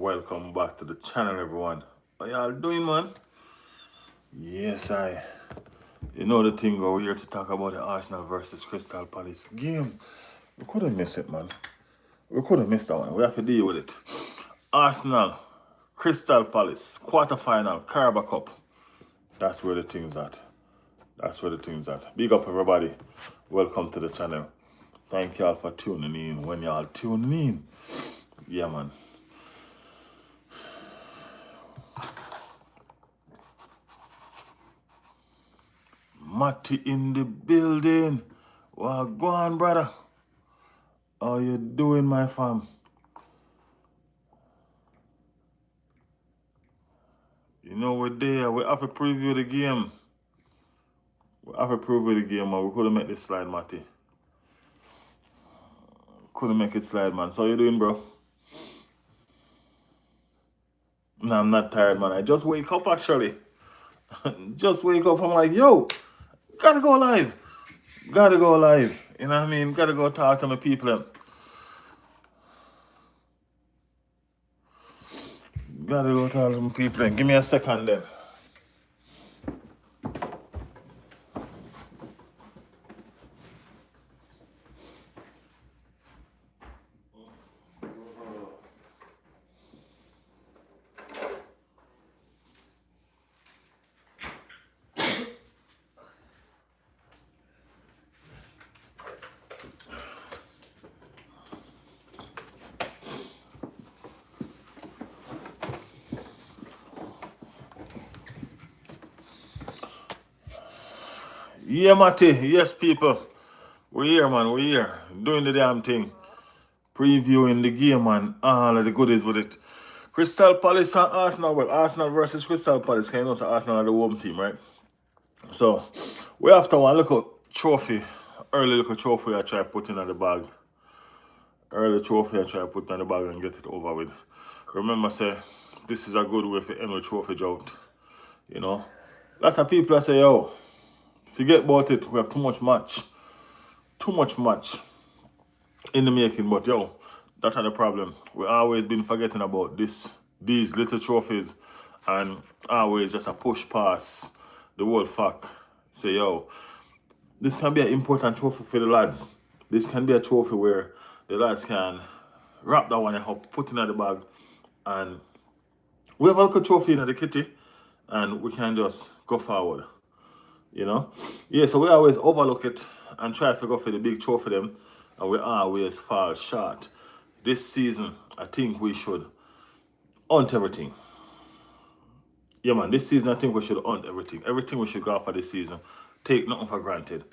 welcome back to the channel, everyone. How y'all doing, man? Yes, you know the thing, we're here to talk about the Arsenal versus Crystal Palace game. We couldn't miss it, man. We couldn't miss that one. We have to deal with it. Arsenal, Crystal Palace, quarterfinal, Caraba Cup. That's where the thing's at. Big up, everybody. Welcome to the channel. Thank y'all for tuning in when y'all tuning in. Yeah, man. Matty in the building. Well, go on, brother. How you doing, my fam? You know, we're there. We have to preview the game. Man. We couldn't make this slide, Matty. Couldn't make it slide, man. So how you doing, bro? No, I'm not tired, man. I just wake up, actually. Just wake up. I'm like, yo, gotta go live. You know what I mean? Gotta go talk to my people. Give me a second then. Yeah, Matty. Yes, people. We're here, man. We're here. Doing the damn thing. Previewing the game, man. All of the goodies with it. Crystal Palace and Arsenal. Well, Arsenal versus Crystal Palace. Can you know, so Arsenal are the home team, right? So, we after one little trophy. Early little trophy I try to put in the bag. And get it over with. Remember, say, this is a good way for end the trophy drought. You know? A lot of people say, yo, forget about it. We have too much match in the making. But yo, that's not the problem. We always been forgetting about these little trophies, and always just a push past the whole fact. Say, yo, this can be an important trophy for the lads. This can be a trophy where the lads can wrap that one up, put it in the bag, and we have a little trophy in the kitty, and we can just go forward. You know? Yeah, so we always overlook it and try to go for the big trophy them, and we always fall short. This season, I think we should hunt everything. Yeah, man, this season I think we should hunt everything. Everything we should go for this season. Take nothing for granted.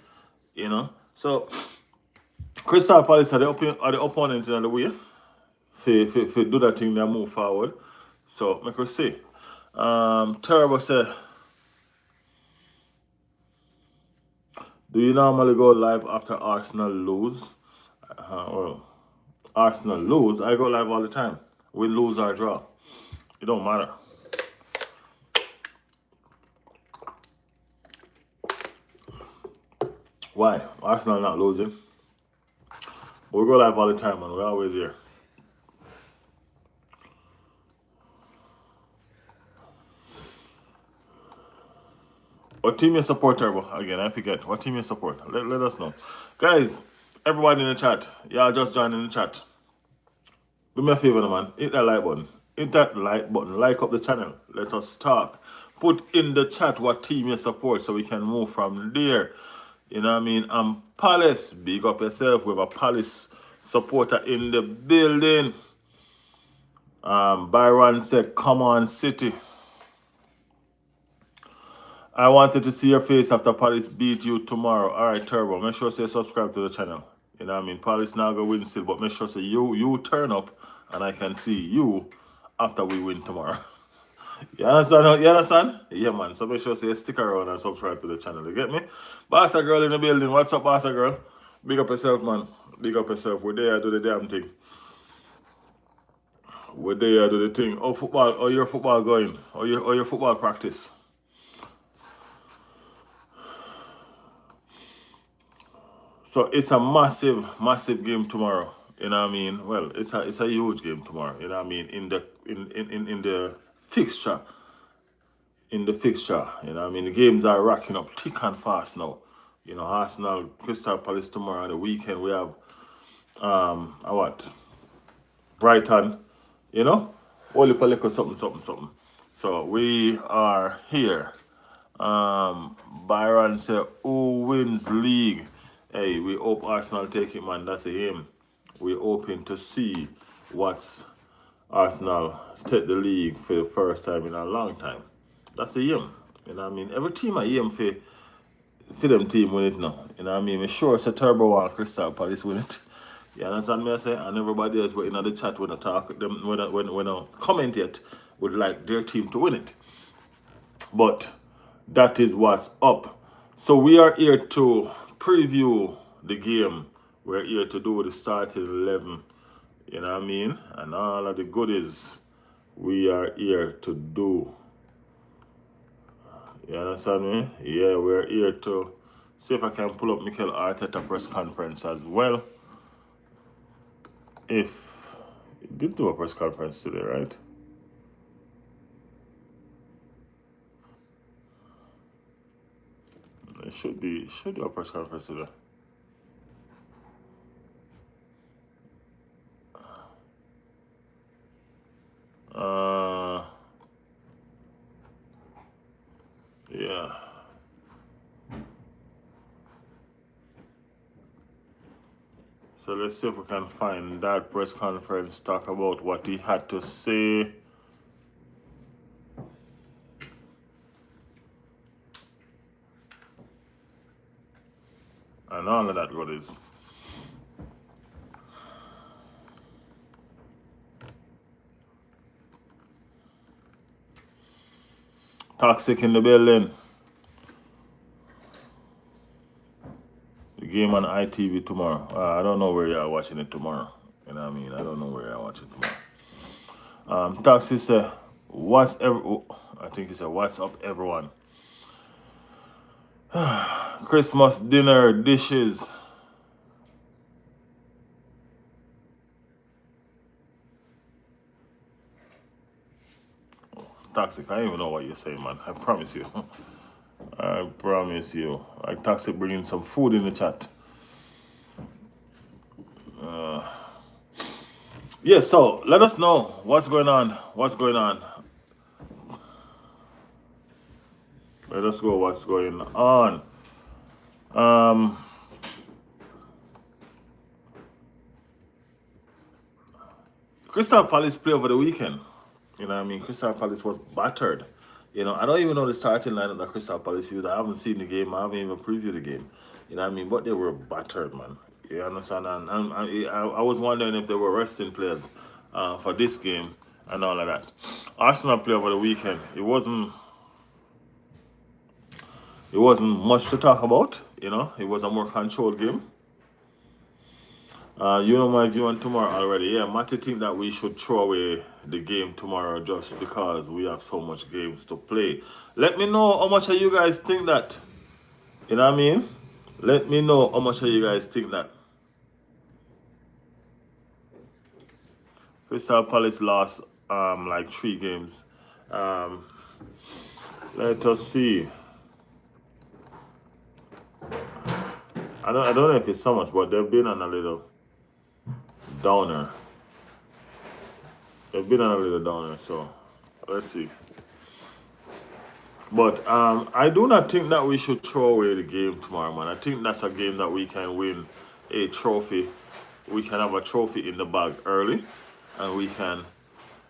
You know? So, Crystal Palace are the opponent in the way. For do that thing, they move forward. So, make us see. Terrible said, do you normally go live after Arsenal lose? Well, Arsenal lose, I go live all the time. We lose or draw. It don't matter. Why? Arsenal not losing. We go live all the time, man. We're always here. What team you support, Turbo? Again, I forget. What team you support? Let us know. Guys, everybody in the chat, y'all just join in the chat. Do me a favor, man. Hit that like button. Like up the channel. Let us talk. Put in the chat what team you support so we can move from there. You know what I mean? I'm Palace. Big up yourself. We have a Palace supporter in the building. Byron said, come on, City. I wanted to see your face after Palace beat you tomorrow. All right, Turbo. Make sure you subscribe to the channel. You know what I mean? Palace now go win still, but make sure you turn up and I can see you after we win tomorrow. You understand? Yeah, man. So make sure you stick around and subscribe to the channel. You get me? Bassa girl in the building. What's up, Bassa girl? Big up yourself, man. Big up yourself. We're there, do the damn thing. We're there, do the thing. Oh, football. Oh, your football going. Oh, your football practice. So it's a massive game tomorrow. You know what I mean? Well, it's a huge game tomorrow. You know what I mean? In the fixture, you know what I mean? The games are racking up thick and fast now. You know, Arsenal, Crystal Palace tomorrow. On the weekend we have what? Brighton. You know, Oli Paleko something something something. So we are here. Byron said, "Who wins league?" Hey, we hope Arsenal take it, man. That's a him. We're hoping to see what's Arsenal take the league for the first time in a long time. That's a him. You know what I mean? Every team I aim for them team win it now. You know what I mean? I'm sure it's a Turbo One Crystal Palace win it. You understand me? I say, and everybody else, but in the chat when I talk them when I comment it would like their team to win it. But that is what's up. So we are here to preview the game. We're here to do the starting 11. You know what I mean? And all of the goodies we are here to do. You understand me? Yeah, we're here to see if I can pull up Mikel Arteta press conference as well. If he did do a press conference today, right? It should do a press conference today. Yeah. So let's see if we can find that press conference, talk about what he had to say. And all of that goodies. Toxic in the building. The game on ITV tomorrow. I don't know where you are watching it tomorrow. You know what I mean? I don't know where you are watching tomorrow. Toxic said, I think he said, "What's up, everyone?" Christmas dinner dishes. Toxic, I don't even know what you're saying, man. I promise you. I promise you. Like Toxic bringing some food in the chat. Yeah, so let us know what's going on. What's going on? Let us go. What's going on? Crystal Palace play over the weekend. You know what I mean? Crystal Palace was battered. You know, I don't even know the starting lineup that Crystal Palace used. I haven't seen the game. I haven't even previewed the game. You know what I mean? But they were battered, man. You understand? And I was wondering if they were resting players for this game and all of that. Arsenal play over the weekend. It wasn't much to talk about. You know, it was a more controlled game. You know my view on tomorrow already. Yeah, Matty think that we should throw away the game tomorrow just because we have so much games to play. Let me know how much of you guys think that. You know what I mean? Let me know how much of you guys think that. Crystal Palace lost like 3 games. Let us see. I don't know if it's so much, but they've been on a little downer. So let's see. But I do not think that we should throw away the game tomorrow, man. I think that's a game that we can win a trophy. We can have a trophy in the bag early, and we can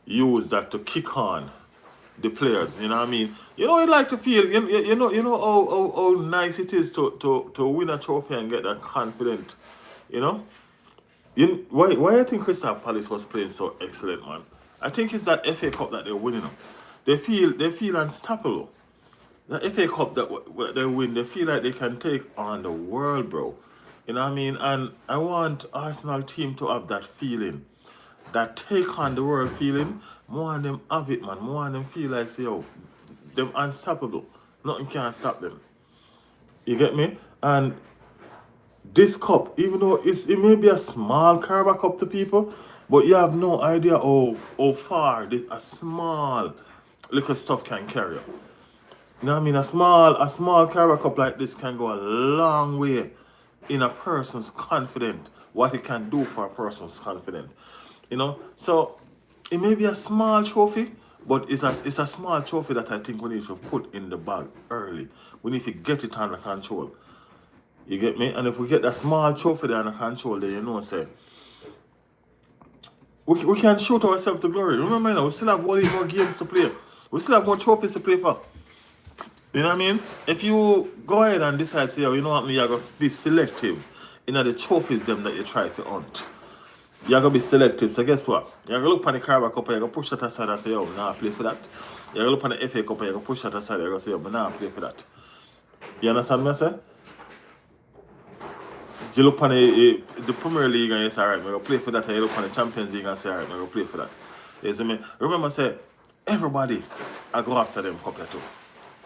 use that to kick on the players. You know what I mean? You know, you like to feel. You know how nice it is to win a trophy and get that confident. You know. Why I think Crystal Palace was playing so excellent, man. I think it's that FA Cup that they're winning. They feel unstoppable. The FA Cup that they win, they feel like they can take on the world, bro. You know what I mean? And I want Arsenal team to have that feeling, that take on the world feeling. More of them have it, man. More of them feel like, say, yo, them unstoppable. Nothing can stop them. You get me? And This cup, even though it may be a small caraba cup to people, but you have no idea how far a small little stuff can carry you. You know what I mean? A small caraba cup like this can go a long way in a person's confidence, what it can do for a person's confidence. You know? So it may be a small trophy, but it's a small trophy that I think we need to put in the bag early. We need to get it under control. You get me? And if we get that small trophy there under control, then you know, say, we can shoot ourselves to glory. Remember, now, we still have one more games to play. We still have more trophies to play for. You know what I mean? If you go ahead and decide, say, oh, you know what, you're going to be selective in the trophies them that you try to hunt. You're going to be selective. So guess what? You're going to look at the Carabao Cup, you're going to push that aside and say, oh, nah, I play for that. You're going to look at the FA Cup, you're going to push that aside, you're going to say, oh, nah, I play for that. You understand me, sir? You look on the Premier League and you say, alright, I'm going to play for that. And you look on the Champions League and say, alright, I'm going to play for that. You see me? Remember, say, everybody, I go after them cup here too.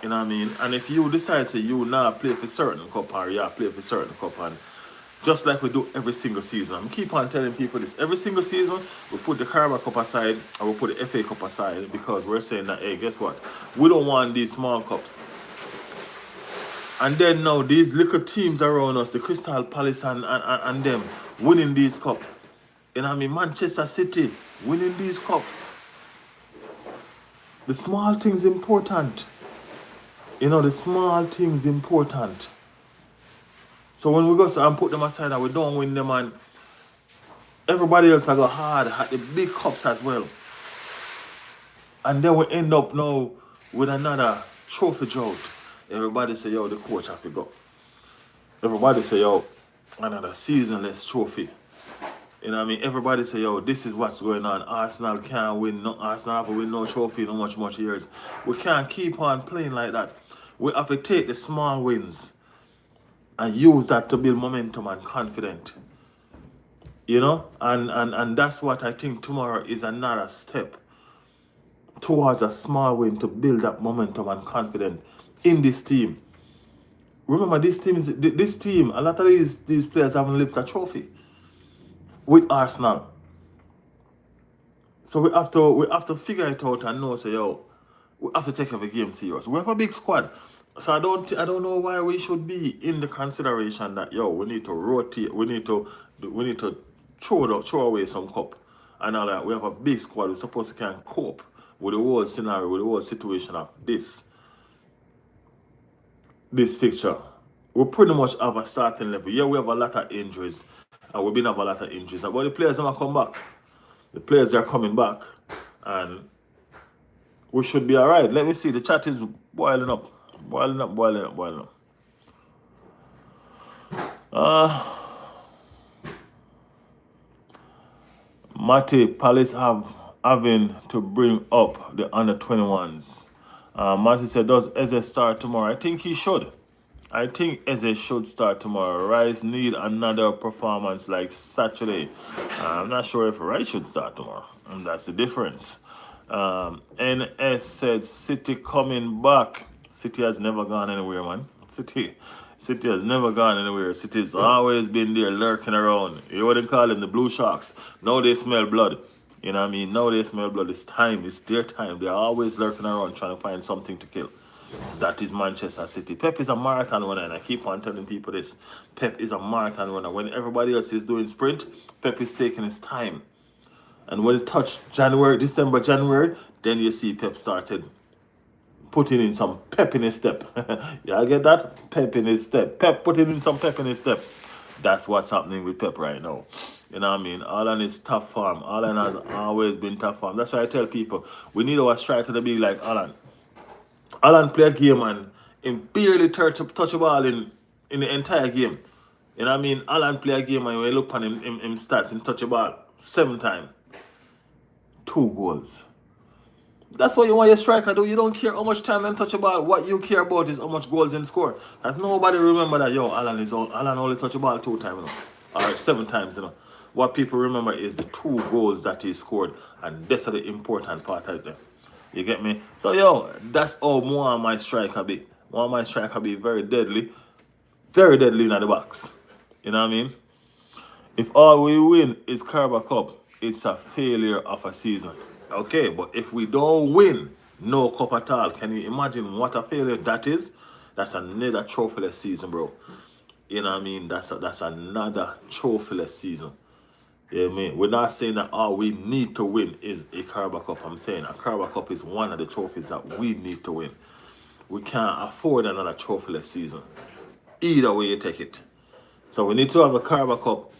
You know what I mean? And if you decide, say, you now play for certain cup or you play for certain cup, and just like we do every single season, I keep on telling people this. Every single season, we put the Carabao Cup aside and we put the FA Cup aside because we're saying that, hey, guess what? We don't want these small cups. And then now these little teams around us, the Crystal Palace and them, winning these cup. You know what I mean? Manchester City winning these cup. The small things important. You know, the small things important. So when we go and put them aside and we don't win them, and everybody else I go hard at the big cups as well. And then we end up now with another trophy drought. Everybody say, yo, the coach have to go. Everybody say, yo, another seasonless trophy. You know what I mean? Everybody say, yo, this is what's going on. Arsenal can't win. No, Arsenal have to win no trophy in much years. We can't keep on playing like that. We have to take the small wins and use that to build momentum and confidence. You know? And that's what I think tomorrow is another step towards a small win to build that momentum and confidence in this team. Remember, this team, a lot of these players haven't lifted a trophy with Arsenal. So we have to figure it out and know, say, yo, we have to take every game serious. We have a big squad. So I don't know why we should be in the consideration that, yo, we need to rotate, we need to throw away some cup and all that. We have a big squad. We're supposed to can cope with the whole scenario, with the whole situation of this fixture. We pretty much have a starting level. Yeah, we have a lot of injuries, and we've been have a lot of injuries. But the players are come back. The players are coming back, and we should be all right. Let me see. The chat is boiling up. Matty, Palace having to bring up the under 21s. Matty said, does Eze start tomorrow? I think he should. I think Eze should start tomorrow. Rice need another performance like Saturday. I'm not sure if Rice should start tomorrow. And that's the difference. NS said City coming back. City has never gone anywhere, man. City has never gone anywhere. City's always been there lurking around. You wouldn't call them the Blue Sharks. Now they smell blood. You know what I mean? Now they smell blood. It's time. It's their time. They're always lurking around trying to find something to kill. That is Manchester City. Pep is a marathon runner, and I keep on telling people this. Pep is a marathon runner. When everybody else is doing sprint, Pep is taking his time. And when it touched December, January, then you see Pep started putting in some pep in his step. Y'all get that? Pep in his step. Pep putting in some pep in his step. That's what's happening with Pep right now. You know what I mean? Alan is tough form. Alan has always been tough form. That's why I tell people, we need our striker to be like Alan. Alan play a game and he barely touch a ball in the entire game. You know what I mean? Alan play a game and when you look on him stats, him touch a ball 7 times. 2 goals. That's what you want your striker to do. You don't care how much time they touch a ball. What you care about is how much goals him score. That nobody remember that, yo, Alan only touch a ball 2 times, you know. Or 7 times, you know. What people remember is the 2 goals that he scored. And that's the important part of them. You get me? So, yo, that's how more my striker be. More my striker be very deadly in the box. You know what I mean? If all we win is Carabao Cup, it's a failure of a season. Okay, but if we don't win no cup at all, can you imagine what a failure that is? That's another trophyless season, bro. You know what I mean? That's another trophyless season. You know what I mean? We're not saying that all we need to win is a Carabao Cup. I'm saying a Carabao Cup is one of the trophies that we need to win. We can't afford another trophyless season. Either way you take it. So we need to have a Carabao Cup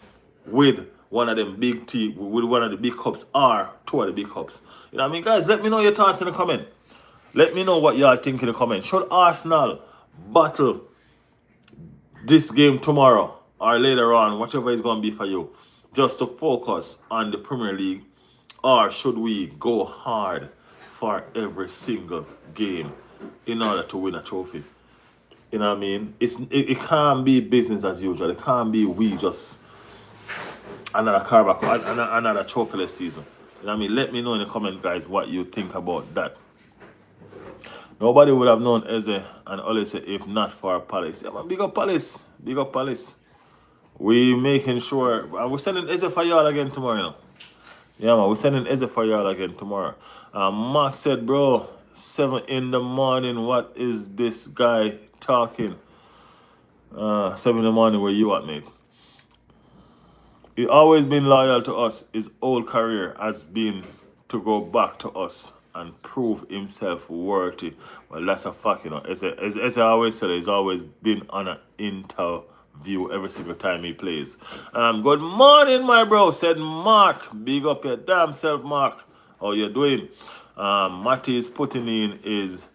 with one of them big teams, with one of the big cups or two of the big cups. You know what I mean? Guys, let me know your thoughts in the comment. Let me know what y'all think in the comment. Should Arsenal battle this game tomorrow or later on, whichever it's going to be for you, just to focus on the Premier League? Or should we go hard for every single game in order to win a trophy? You know what I mean? It can't be business as usual. It can't be we just another Carabao, another trophyless season. You know what I mean? Let me know in the comment, guys, what you think about that. Nobody would have known Eze and Olise if not for Palace. Yeah, man, big up Palace. Big up Palace. We making sure. We're sending Eze for y'all again tomorrow, you know. Yeah, man, we're sending Eze for y'all again tomorrow. Mark said, bro, 7 in the morning, what is this guy talking? 7 in the morning, where you at, mate? He always been loyal to us. His whole career has been to go back to us and prove himself worthy. Well, that's a fact, you know. As I always said, he's always been on an interview every single time he plays. Good morning, my bro, said Mark. Big up your damn self, Mark. How you doing? Matty is putting in his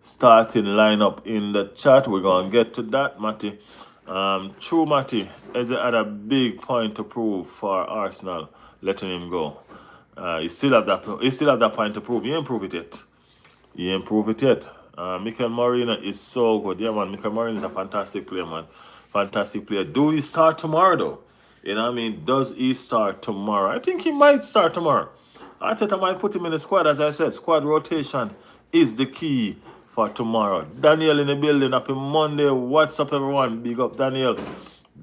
starting lineup in the chat. We're going to get to that, Matty. True, Matty. Eze had a big point to prove for Arsenal, letting him go. He still have that point to prove. He ain't prove it yet. Mikel Marina is so good. Yeah, man. Mikel Marina is a fantastic player, man. Fantastic player. Do he start tomorrow, though? You know what I mean? Does he start tomorrow? I think he might start tomorrow. Arteta might put him in the squad, as I said. Squad rotation is the key for tomorrow. Daniel in the building. Happy Monday. What's up, everyone? Big up, Daniel.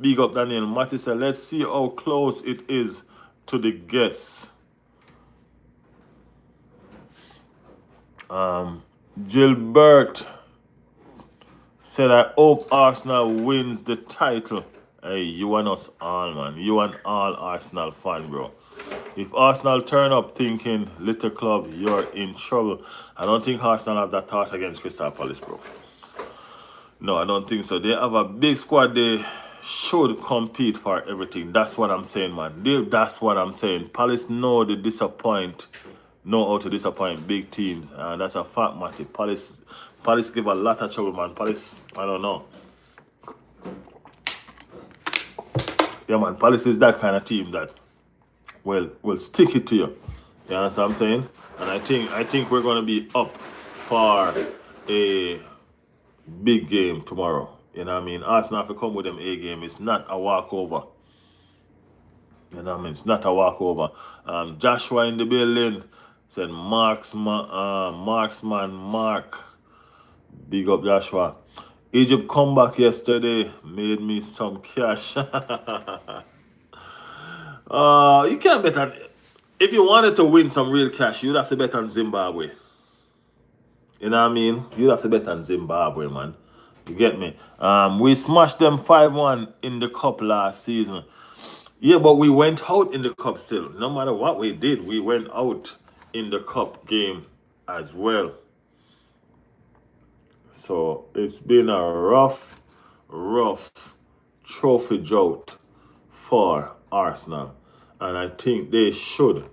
Big up, Daniel. Matty said, let's see how close it is to the guests. Gilbert said, I hope Arsenal wins the title. Hey, you and us all, man. You and all Arsenal fan, bro. If Arsenal turn up thinking little club, you're in trouble. I don't think Arsenal have that thought against Crystal Palace, bro. No, I don't think so. They have a big squad. They should compete for everything. That's what I'm saying, man. That's what I'm saying. Palace know how to disappoint big teams. And that's a fact, Matty. Palace give a lot of trouble, man. Palace, I don't know. Yeah, man. Palace is that kind of team that will stick it to you. You understand what I'm saying? And I think we're gonna be up for a big game tomorrow. You know what I mean? Arsenal have to come with them A game. It's not a walkover. You know what I mean? It's not a walkover. Joshua in the building said Marksman Mark. Big up Joshua. Egypt comeback yesterday made me some cash. You can't bet on. If you wanted to win some real cash, you'd have to bet on Zimbabwe. You know what I mean? You'd have to bet on Zimbabwe, man. You get me? We smashed them 5-1 in the cup last season. Yeah, but we went out in the cup still. No matter what we did, we went out in the cup game as well. So it's been a rough trophy drought for Arsenal. And I think they should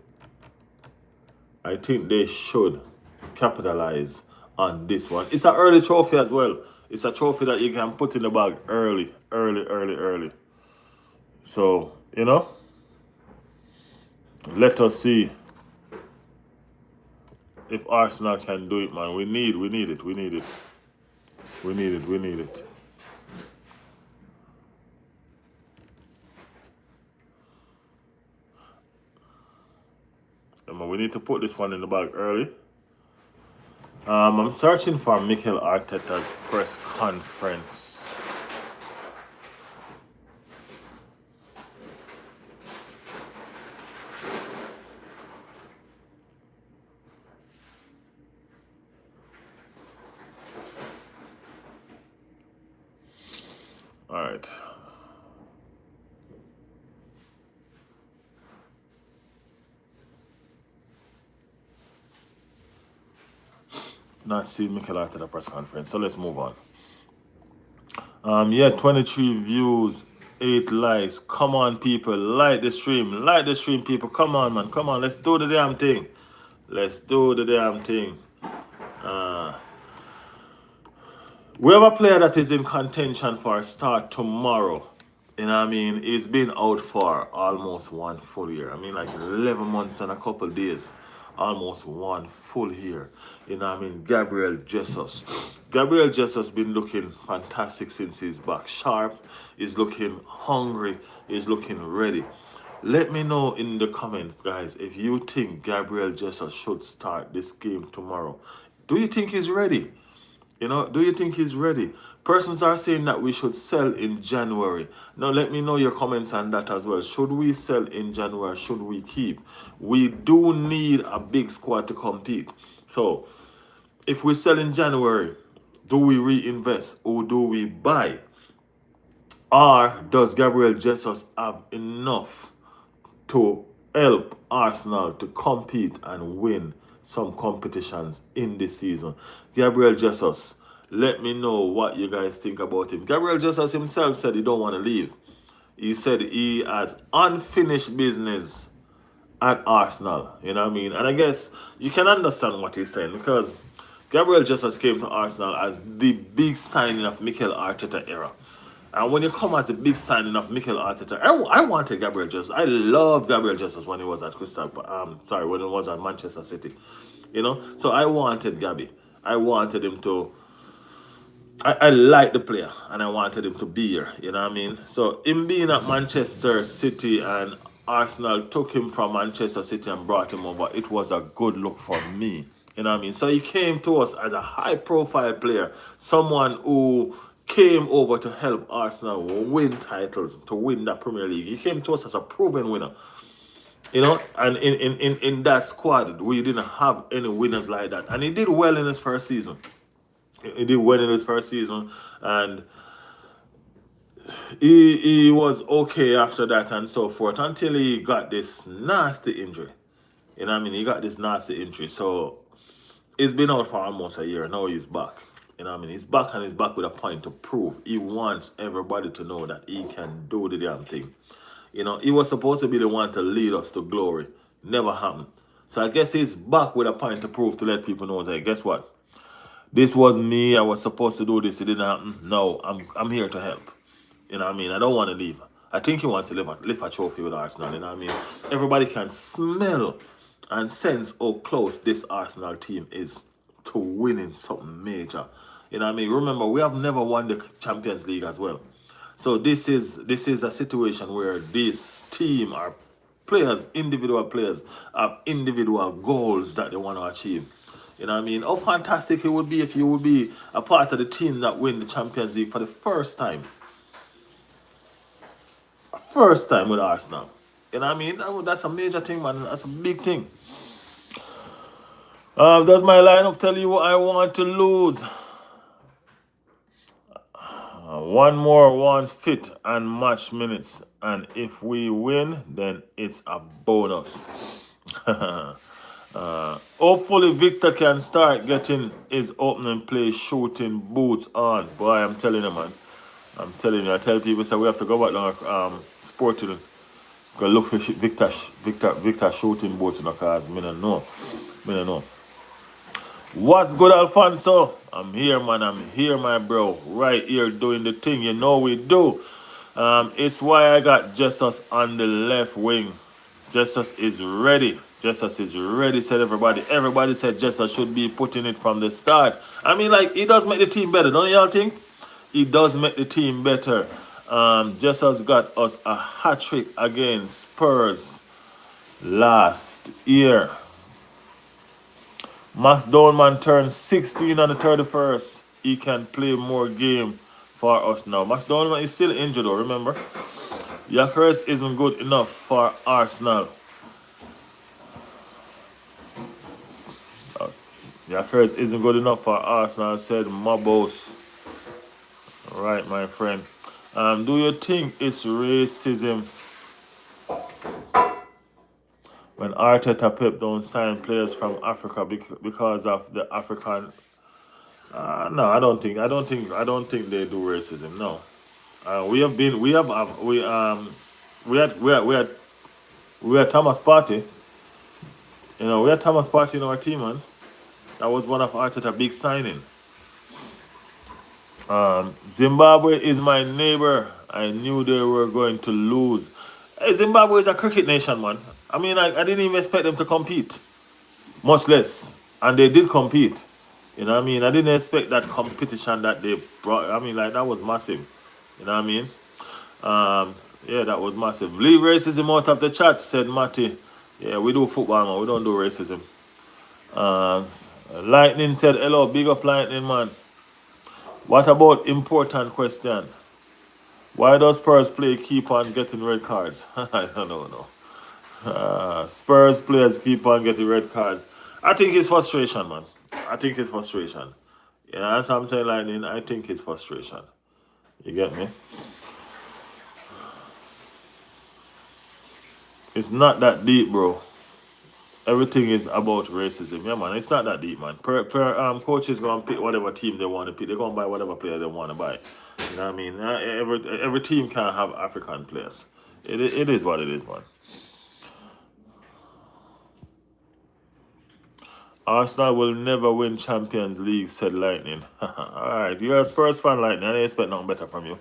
capitalize on this one. It's an early trophy as well. It's a trophy that you can put in the bag early. So, you know, let us see if Arsenal can do it, man. We need it. We need to put this one in the bag early. I'm searching for Mikel Arteta's press conference. right. Not seen Mikel Arteta press conference, so let's move on. Yeah, 23 views, 8 likes. Come on, people, like the stream, people. Come on, man, come on. Let's do the damn thing. Let's do the damn thing. We have a player that is in contention for a start tomorrow. You know what I mean? He's been out for almost 1 full year. I mean, like 11 months and a couple days. Almost 1 full year. You know what I mean? Gabriel Jesus. Gabriel Jesus been looking fantastic since he's back. Sharp. He's looking hungry. He's looking ready. Let me know in the comments, guys, if you think Gabriel Jesus should start this game tomorrow. Do you think he's ready? You know, do you think he's ready? Persons are saying that we should sell in January. Now, let me know your comments on that as well. Should we sell in January? Should we keep? We do need a big squad to compete. So, if we sell in January, do we reinvest or do we buy? Or does Gabriel Jesus have enough to help Arsenal to compete and win some competitions in this season? Gabriel Jesus, let me know what you guys think about him. Gabriel Jesus himself said he don't want to leave. He said he has unfinished business at Arsenal. You know what I mean? And I guess you can understand what he's saying because Gabriel Jesus came to Arsenal as the big signing of Mikel Arteta era. And when you come as a big signing of Mikel Arteta, I wanted Gabriel Jesus. I loved Gabriel Jesus when he was at when he was at Manchester City. You know? So I wanted Gabby. I wanted him to I like the player and I wanted him to be here, you know what I mean? So him being at Manchester City and Arsenal took him from Manchester City and brought him over. It was a good look for me. You know what I mean? So he came to us as a high profile player, someone who came over to help Arsenal win titles, to win the Premier League. He came to us as a proven winner. You know, and in that squad, we didn't have any winners like that. And he did well in his first season. He did well in his first season, and he was okay after that and so forth until he got this nasty injury. You know what I mean? He got this nasty injury. So he's been out for almost a year. Now he's back. You know what I mean? He's back and he's back with a point to prove. He wants everybody to know that he can do the damn thing. You know, he was supposed to be the one to lead us to glory. Never happened. So I guess he's back with a point to prove to let people know that, guess what? This was me. I was supposed to do this. It didn't happen. No, I'm here to help. You know what I mean? I don't want to leave. I think he wants to lift a trophy with Arsenal. You know what I mean? Everybody can smell and sense how close this Arsenal team is to winning something major. You know what I mean? Remember, we have never won the Champions League as well. So this is a situation where this team are players, individual players, have individual goals that they want to achieve. You know what I mean? How fantastic it would be if you would be a part of the team that win the Champions League for the first time. First time with Arsenal. You know what I mean? That's a major thing, man. That's a big thing. Does my lineup tell you what I want to lose? One more wants fit and match minutes. And if we win, then it's a bonus. Hopefully Victor can start getting his opening play shooting boots on. Boy, I'm telling you, man. I'm telling you. I tell people, so we have to go back down sporting. Go look for Victor shooting boots in the cars. Me don't know. What's good, Alfonso? I'm here, man. I'm here, my bro. Right here doing the thing. You know we do. It's why I got Jesus on the left wing. Jesus is ready. Jesus is ready, said everybody. Everybody said Jesus should be putting it from the start. I mean, like, he does make the team better, don't y'all think? He does make the team better. Jesus got us a hat-trick against Spurs last year. Max Downman turned 16 on the 31st. He can play more game for us now. Max Downman is still injured though, remember? Yakers isn't good enough for Arsenal. Yakers isn't good enough for Arsenal, said Mobos. Right, my friend. Do you think it's racism when Arteta Pep don't sign players from Africa because of the African? No, I don't think they do racism. No, we had Thomas Partey. We had Thomas Partey in our team, man. That was one of Arteta's big signing. Zimbabwe is my neighbor. I knew they were going to lose. Hey, Zimbabwe is a cricket nation, man. I mean, I didn't even expect them to compete, much less. And they did compete. You know what I mean? I didn't expect that competition that they brought. I mean, like, that was massive. You know what I mean? Yeah, that was massive. Leave racism out of the chat, said Matty. Yeah, we do football, man. We don't do racism. Lightning said, hello, big up Lightning, man. What about important question? Why does Spurs play keep on getting red cards? I don't know. Spurs players keep on getting red cards. I think it's frustration, man. I think it's frustration. Yeah, as I'm saying, Lightning, I think it's frustration. You get me? It's not that deep, bro. Everything is about racism. Yeah, man. It's not that deep, man. Coaches going to pick whatever team they want to pick. They're going to buy whatever player they want to buy. You know what I mean? Every team can't have African players. It is what it is, man. Arsenal will never win Champions League, said Lightning. Alright, you're a Spurs fan, Lightning. I didn't expect nothing better from you.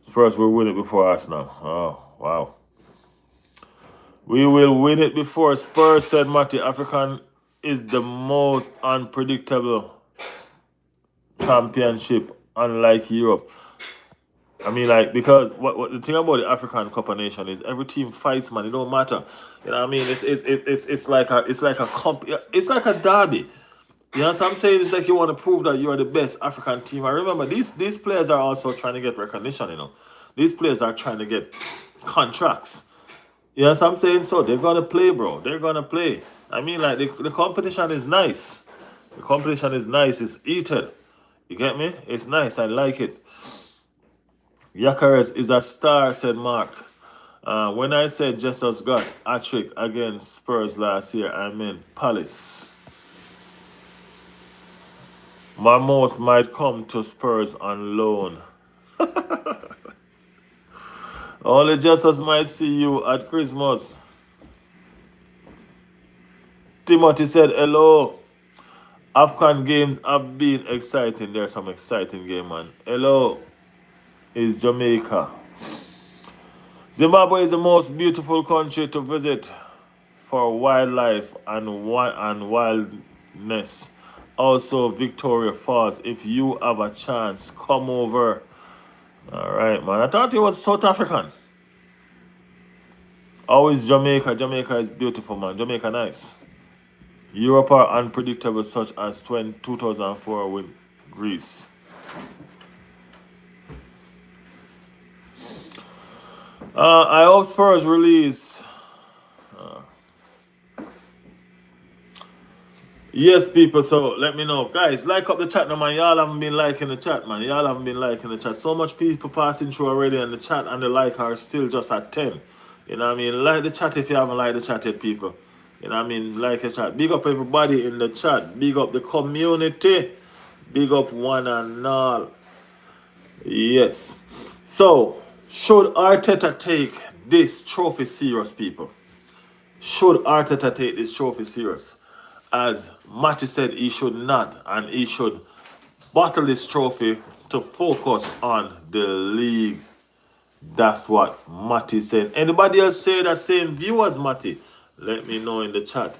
Spurs will win it before Arsenal. Oh, wow. We will win it before Spurs, said Matty. African is the most unpredictable championship, unlike Europe. I mean, like, because what the thing about the African Cup of Nation is every team fights, man. It don't matter. You know what I mean? It's like a derby. You know what I'm saying? It's like you want to prove that you are the best African team. I remember these players are also trying to get recognition. These players are trying to get contracts. You know what I'm saying? So they're gonna play, bro. They're gonna play. I mean, like the competition is nice. The competition is nice. It's heated. You get me? It's nice. I like it. Yakares is a star, said Mark. When I said Jesus got a trick against Spurs last year, I meant Palace. Mamos might come to Spurs on loan. Only Jesus might see you at Christmas. Timothy said, hello. Afghan games have been exciting. There's some exciting game, man. Hello. Is Jamaica. Zimbabwe is the most beautiful country to visit for wildlife and wildness. Also, Victoria Falls. If you have a chance, come over. All right, man. I thought it was South African. Always Jamaica. Jamaica is beautiful, man. Jamaica nice. Europe are unpredictable, such as 2004 with Greece. I hope Spurs release. Yes, people. So let me know, guys. Like up the chat now, man. Y'all haven't been liking the chat, man. Y'all haven't been liking the chat. So much people passing through already, and the chat and the like are still just at 10. You know what I mean? Like the chat if you haven't liked the chat yet, people. You know what I mean? Like the chat. Big up everybody in the chat. Big up the community. Big up one and all. Yes. So, should Arteta take this trophy serious, people? Should Arteta take this trophy serious? As Matty said, he should not, and he should bottle this trophy to focus on the league. That's what Matty said. Anybody else say that same view as Matty? Let me know in the chat.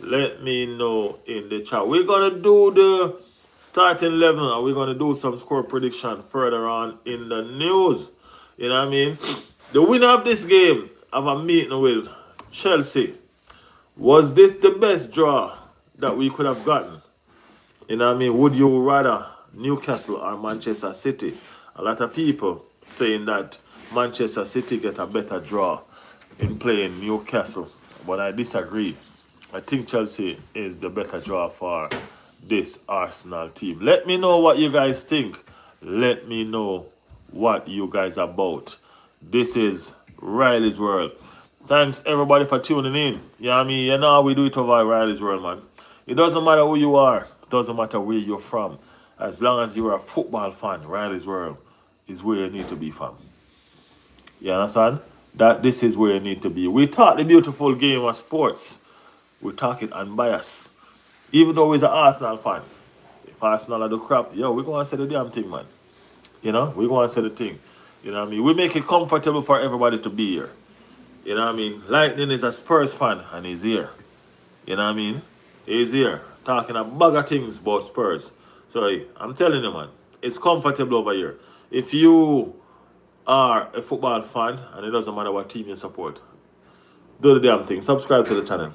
Let me know in the chat. We're going to do the starting 11 and we're going to do some score prediction further on in the news. You know what I mean? The winner of this game of a meeting with Chelsea. Was this the best draw that we could have gotten? You know what I mean? Would you rather Newcastle or Manchester City? A lot of people saying that Manchester City get a better draw in playing Newcastle. But I disagree. I think Chelsea is the better draw for this Arsenal team. Let me know what you guys think. Let me know what you guys are about. This is Riley's World. Thanks everybody for tuning in. You know what I mean? You know how we do it over at Riley's World, man. It doesn't matter who you are. It doesn't matter where you're from. As long as you're a football fan, Riley's World is where you need to be, fam. You understand? That this is where you need to be. We talk the beautiful game of sports. We talk it unbiased. Even though we're an Arsenal fan. If Arsenal are the crap, yo, we go and say the damn thing, man. You know, we go and say the thing. You know what I mean? We make it comfortable for everybody to be here. You know what I mean? Lightning is a Spurs fan and he's here. You know what I mean? He's here talking a bag of things about Spurs. So I'm telling you, man, it's comfortable over here. If you are a football fan and it doesn't matter what team you support, do the damn thing. Subscribe to the channel.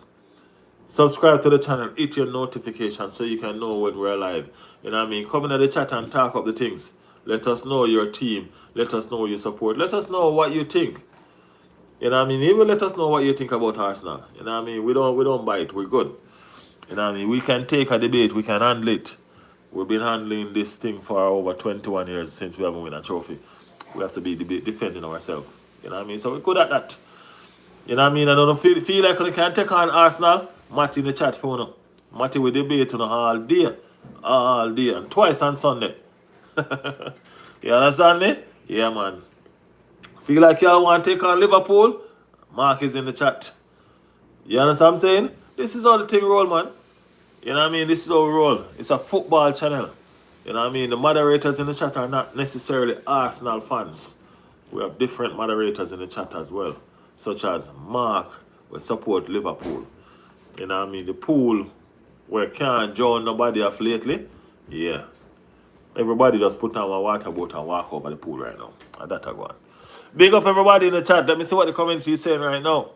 Subscribe to the channel, hit your notification so you can know when we're live. You know what I mean? Come into the chat and talk up the things. Let us know your team. Let us know your support. Let us know what you think. You know what I mean? Even let us know what you think about Arsenal. You know what I mean? We don't bite. We're good. You know what I mean? We can take a debate. We can handle it. We've been handling this thing for over 21 years since we haven't won a trophy. We have to be defending ourselves. You know what I mean? So we're good at that. You know what I mean? I don't feel like we can take on Arsenal. Matty in the chat for you. Matty will debate all day. All day. And twice on Sunday. You understand me? Yeah, man. Feel like y'all want to take on Liverpool? Mark is in the chat. You understand what I'm saying? This is how the thing roll, man. You know what I mean? This is how we roll. It's a football channel. You know what I mean? The moderators in the chat are not necessarily Arsenal fans. We have different moderators in the chat as well. Such as Mark, will support Liverpool. You know what I mean? The pool where can't join nobody off lately. Yeah. Everybody just put on a water boat and walk over the pool right now. And that I go on. Big up everybody in the chat. Let me see what the community is saying right now.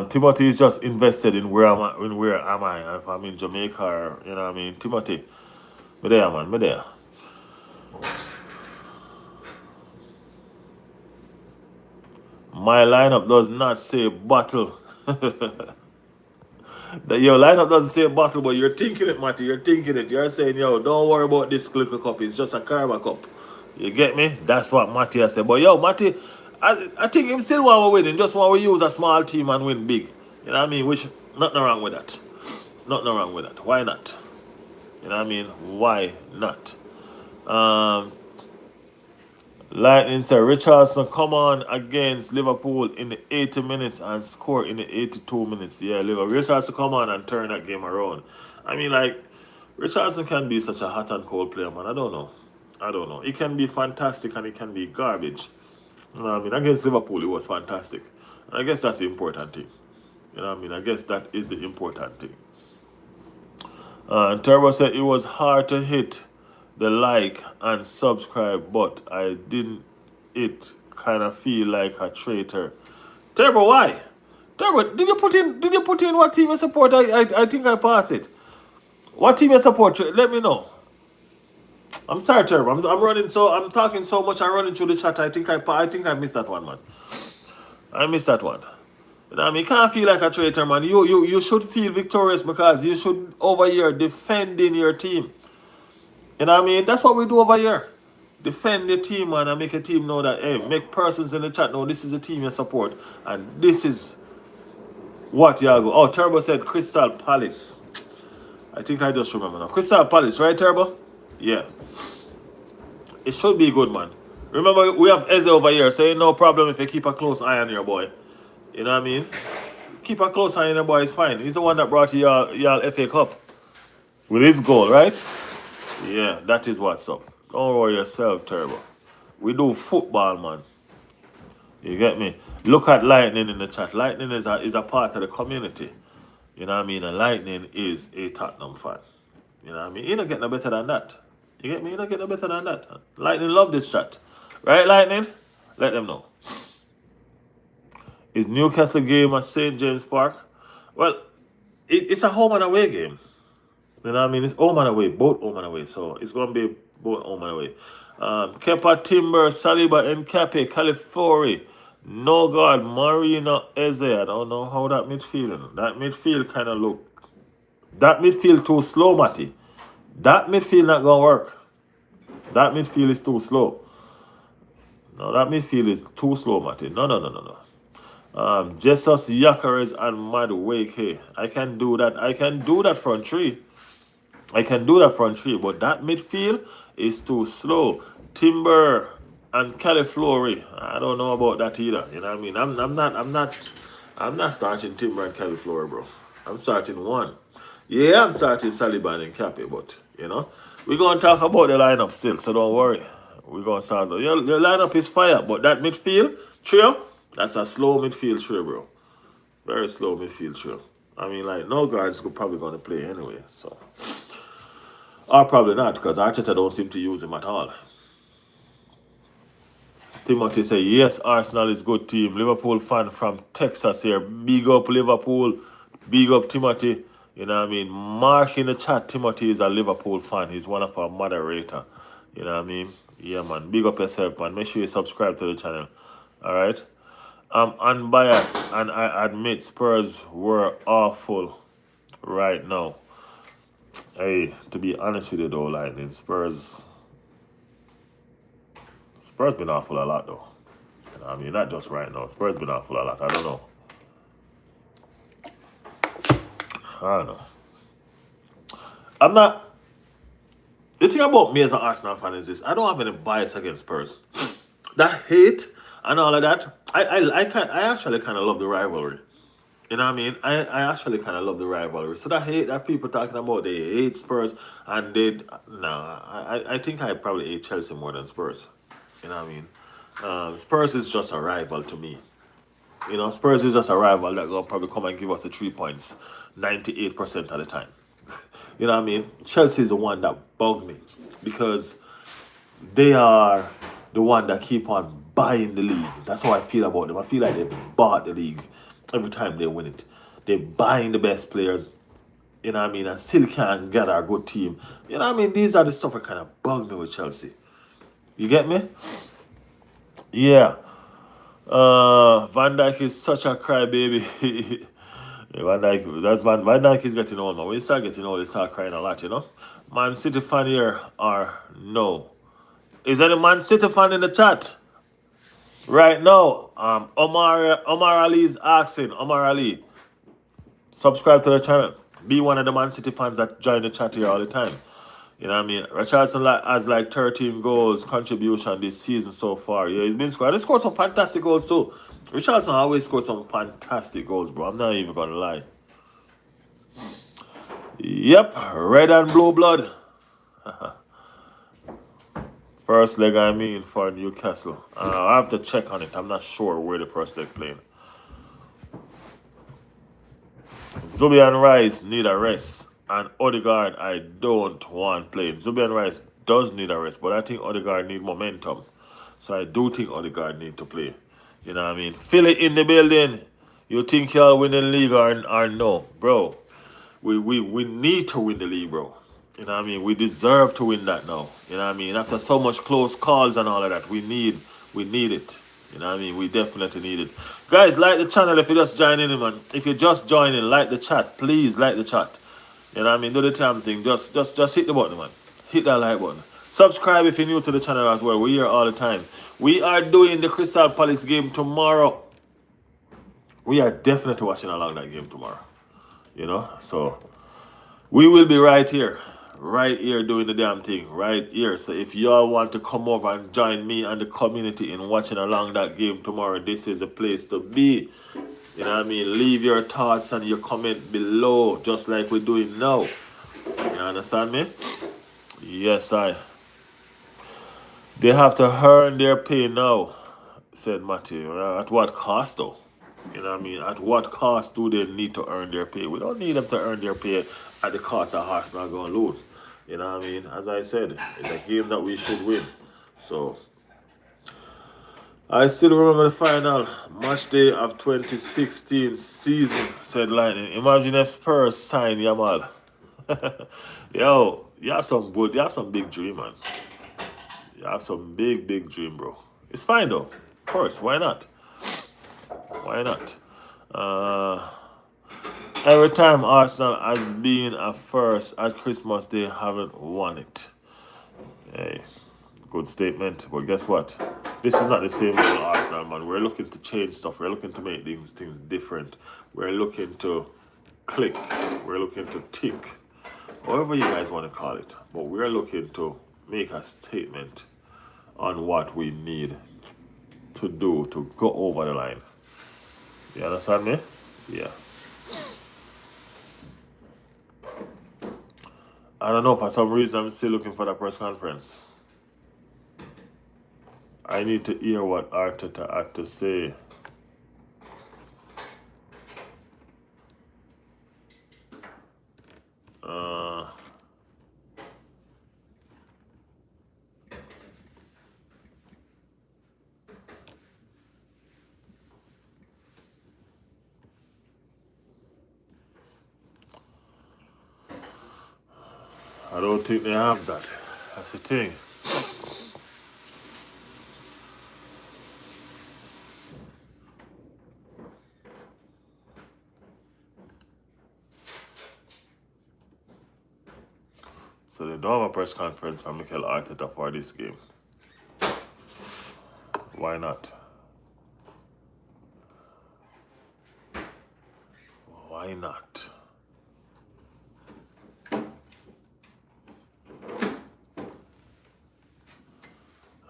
Timothy is just invested in where am I? If I'm in Jamaica or, you know what I mean? Timothy. Me there, man. Me there. My lineup does not say bottle. Your lineup doesn't say bottle, but you're thinking it, Matty. You're thinking it. You're saying, yo, don't worry about this little cup. It's just a caraba cup. You get me? That's what Matty has said. But yo, Matty, I think him still want to win. He just want to use a small team and win big. You know what I mean? Which, nothing wrong with that. Nothing wrong with that. Why not? You know what I mean? Why not? Lightning said Richardson come on against Liverpool in the 80 minutes and score in the 82 minutes. Yeah, Richardson come on and turn that game around. I mean, like, Richardson can be such a hot and cold player, man. I don't know. He can be fantastic and he can be garbage. You know what I mean? Against Liverpool, he was fantastic. And I guess that's the important thing. You know what I mean? I guess that is the important thing. Turbo said it was hard to hit the like and subscribe, but I didn't. It kind of feel like a traitor. Turbo, why? Turbo, did you put in what team you support? I think I passed it. What team you support? Let me know. I'm sorry, Turbo. I'm talking so much. I'm running through the chat. I think I missed that one, man. I missed that one. You know what I mean? You can't feel like a traitor, man. You should feel victorious because you should over here defending your team. You know what I mean? That's what we do over here. Defend the team, man, and make a team know that, hey, make persons in the chat know this is the team you support. And this is what y'all go. Oh, Turbo said Crystal Palace. I think I just remember now. Crystal Palace, right, Turbo? Yeah. It should be good, man. Remember, we have Eze over here, so ain't no problem if you keep a close eye on your boy. You know what I mean? Keep a close eye on your boy, it's fine. He's the one that brought you y'all FA Cup. With his goal, right? Yeah, that is what's up. Don't worry yourself, Turbo. We do football, man. You get me? Look at Lightning in the chat. Lightning is a part of the community. You know what I mean? And Lightning is a Tottenham fan. You know what I mean? You don't get no better than that. You get me? You don't get no better than that. Lightning love this chat. Right, Lightning? Let them know. Is Newcastle game at St. James Park? Well, it's a home and away game. You know what I mean? It's home and away, both home and away. So it's going to be both home and away. Kepa, Timber, Saliba, Nkape, California, No God, Marino, Eze. I don't know how that midfield. That midfield kind of look. That midfield too slow, Matty. That midfield not going to work. That midfield is too slow. No, that midfield is too slow, Martin. No. Jesus, Yakares, and Madueke. I can do that. I can do that front three. But that midfield is too slow. Timber and Califlori. I don't know about that either. You know what I mean? I'm not starting Timber and Califlori, bro. I'm starting one. Yeah, I'm starting Saliban and Cappy, but we're gonna talk about the lineup still, so don't worry. We're gonna start. Your lineup is fire, but that midfield trio, that's a slow midfield trio, bro. Very slow midfield trio. I mean, like, no guards could probably gonna play anyway, so. Or probably not, because Arteta don't seem to use him at all. Timothy say, yes, Arsenal is good team. Liverpool fan from Texas here. Big up Liverpool. Big up Timothy. You know what I mean? Mark in the chat, Timothy is a Liverpool fan. He's one of our moderator. You know what I mean? Yeah, man. Big up yourself, man. Make sure you subscribe to the channel. All right? I'm unbiased, and I admit Spurs were awful right now. Hey, to be honest with you though, Lightning, Spurs been awful a lot though. I mean, not just right now. Spurs been awful a lot. I don't know. I'm not. The thing about me as an Arsenal fan is this: I don't have any bias against Spurs. That hate and all of that, I actually kind of love the rivalry. You know what I mean? I actually kind of love the rivalry. So that hate that people talking about, they hate Spurs and I think I probably hate Chelsea more than Spurs. You know what I mean? Spurs is just a rival to me. Spurs is just a rival that gonna probably come and give us the 3 points 98% of the time. You know what I mean? Chelsea is the one that bugged me because they are the one that keep on buying the league. That's how I feel about them. I feel like they bought the league every time they win it. They're buying the best players, you know what I mean, and still can't gather a good team. You know what I mean? These are the stuff that kind of bug me with Chelsea. You get me? Yeah. Van Dijk is such a crybaby. Yeah, Van Dijk is getting old, man. When you start getting old, you start crying a lot, Man City fan here or no? Is any Man City fan in the chat? Right now, Omar Ali is asking. Omar Ali, subscribe to the channel. Be one of the Man City fans that join the chat here all the time. You know what I mean? Richardson has like 13 goals contribution this season so far. Yeah, he's been scoring. He scored some fantastic goals too. Richardson always scores some fantastic goals, bro. I'm not even gonna lie. Yep, red and blue blood. First leg, I mean, for Newcastle. I have to check on it. I'm not sure where the first leg playing. Zubi and Rice need a rest. And Odegaard, I don't want playing. Zubi and Rice does need a rest, but I think Odegaard need momentum. So I do think Odegaard need to play. You know what I mean? Feel it in the building. You think y'all win the league or no? Bro, we need to win the league, bro. You know what I mean? We deserve to win that now. You know what I mean? After so much close calls and all of that, we need it. You know what I mean? We definitely need it. Guys, like the channel if you just joining in, man. If you just joining, like the chat. Please like the chat. You know what I mean? Do the damn thing. Just hit the button, man. Hit that like button. Subscribe if you're new to the channel as well. We're here all the time. We are doing the Crystal Palace game tomorrow. We are definitely watching along that game tomorrow. So we will be right here doing the damn thing, right here. So if y'all want to come over and join me and the community in watching along that game tomorrow, this is the place to be. You know what I mean? Leave your thoughts and your comment below, just like we're doing now. You understand me? Yes, They have to earn their pay now, said Matthew. At what cost, though? You know what I mean? At what cost do they need to earn their pay? We don't need them to earn their pay at the cost of Arsenal going to lose. You know what I mean? As I said, it's a game that we should win. So I still remember the final match day of 2016 season, said Lightning. Imagine if Spurs sign Yamal. Yo, you have some big dream, man. You have some big dream, bro. It's fine though. Of course, why not? Why not? Every time Arsenal has been a first at Christmas, they haven't won it. Hey. Good statement. But guess what? This is not the same old Arsenal, man. We're looking to change stuff. We're looking to make things different. We're looking to click. We're looking to tick. However you guys want to call it. But we're looking to make a statement on what we need to do to go over the line. You understand me? Yeah. I don't know. For some reason, I'm still looking for the press conference. I need to hear what Arteta had to say. I don't think they have that. That's the thing. So they don't have a press conference from Mikel Arteta for this game. Why not? Why not?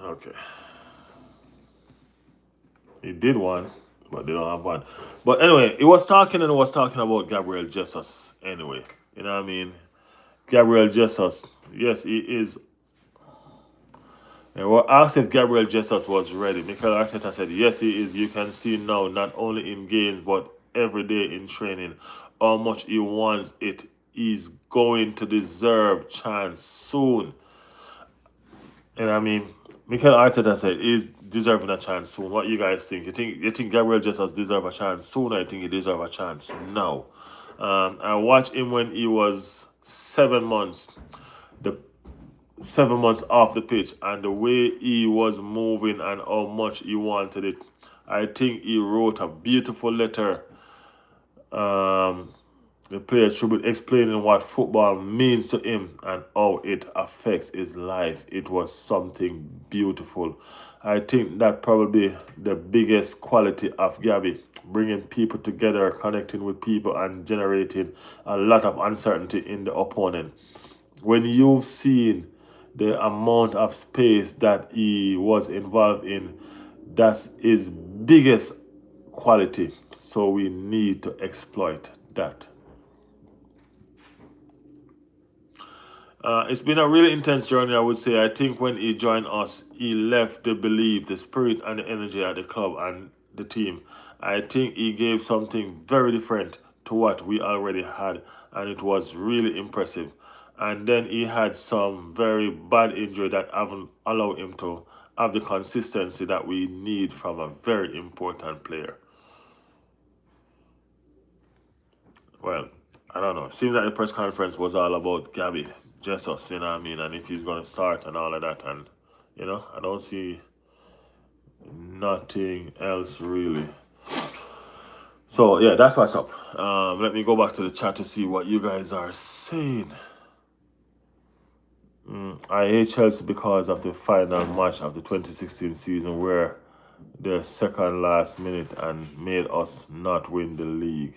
Okay. He did one, but they don't have one. But anyway, he was talking about Gabriel Jesus anyway. You know what I mean? Gabriel Jesus, yes, he is. And we asked if Gabriel Jesus was ready. Mikel Arteta said, yes, he is. You can see now, not only in games, but every day in training, how much he wants it. He's going to deserve chance soon. And I mean, Mikel Arteta said he's deserving a chance soon. What you guys think? You think Gabriel Jesus deserve a chance soon? Or you think he deserve a chance now? I watched him when he was 7 months. The 7 months off the pitch, and the way he was moving and how much he wanted it. I think he wrote a beautiful letter. The players should be explaining what football means to him and how it affects his life. It was something beautiful. I think that probably the biggest quality of Gabby, bringing people together, connecting with people, and generating a lot of uncertainty in the opponent. When you've seen the amount of space that he was involved in, that's his biggest quality. So we need to exploit that. It's been a really intense journey, I would say. I think when he joined us, he left the belief, the spirit, and the energy at the club and the team. I think he gave something very different to what we already had, and it was really impressive. And then he had some very bad injury that haven't allowed him to have the consistency that we need from a very important player. Well, I don't know. It seems like the press conference was all about Gabby Jesus, you know what I mean, and if he's going to start and all of that. And, I don't see nothing else really. So, yeah, that's what's up. Let me go back to the chat to see what you guys are saying. I hate Chelsea because of the final match of the 2016 season where the second last minute and made us not win the league.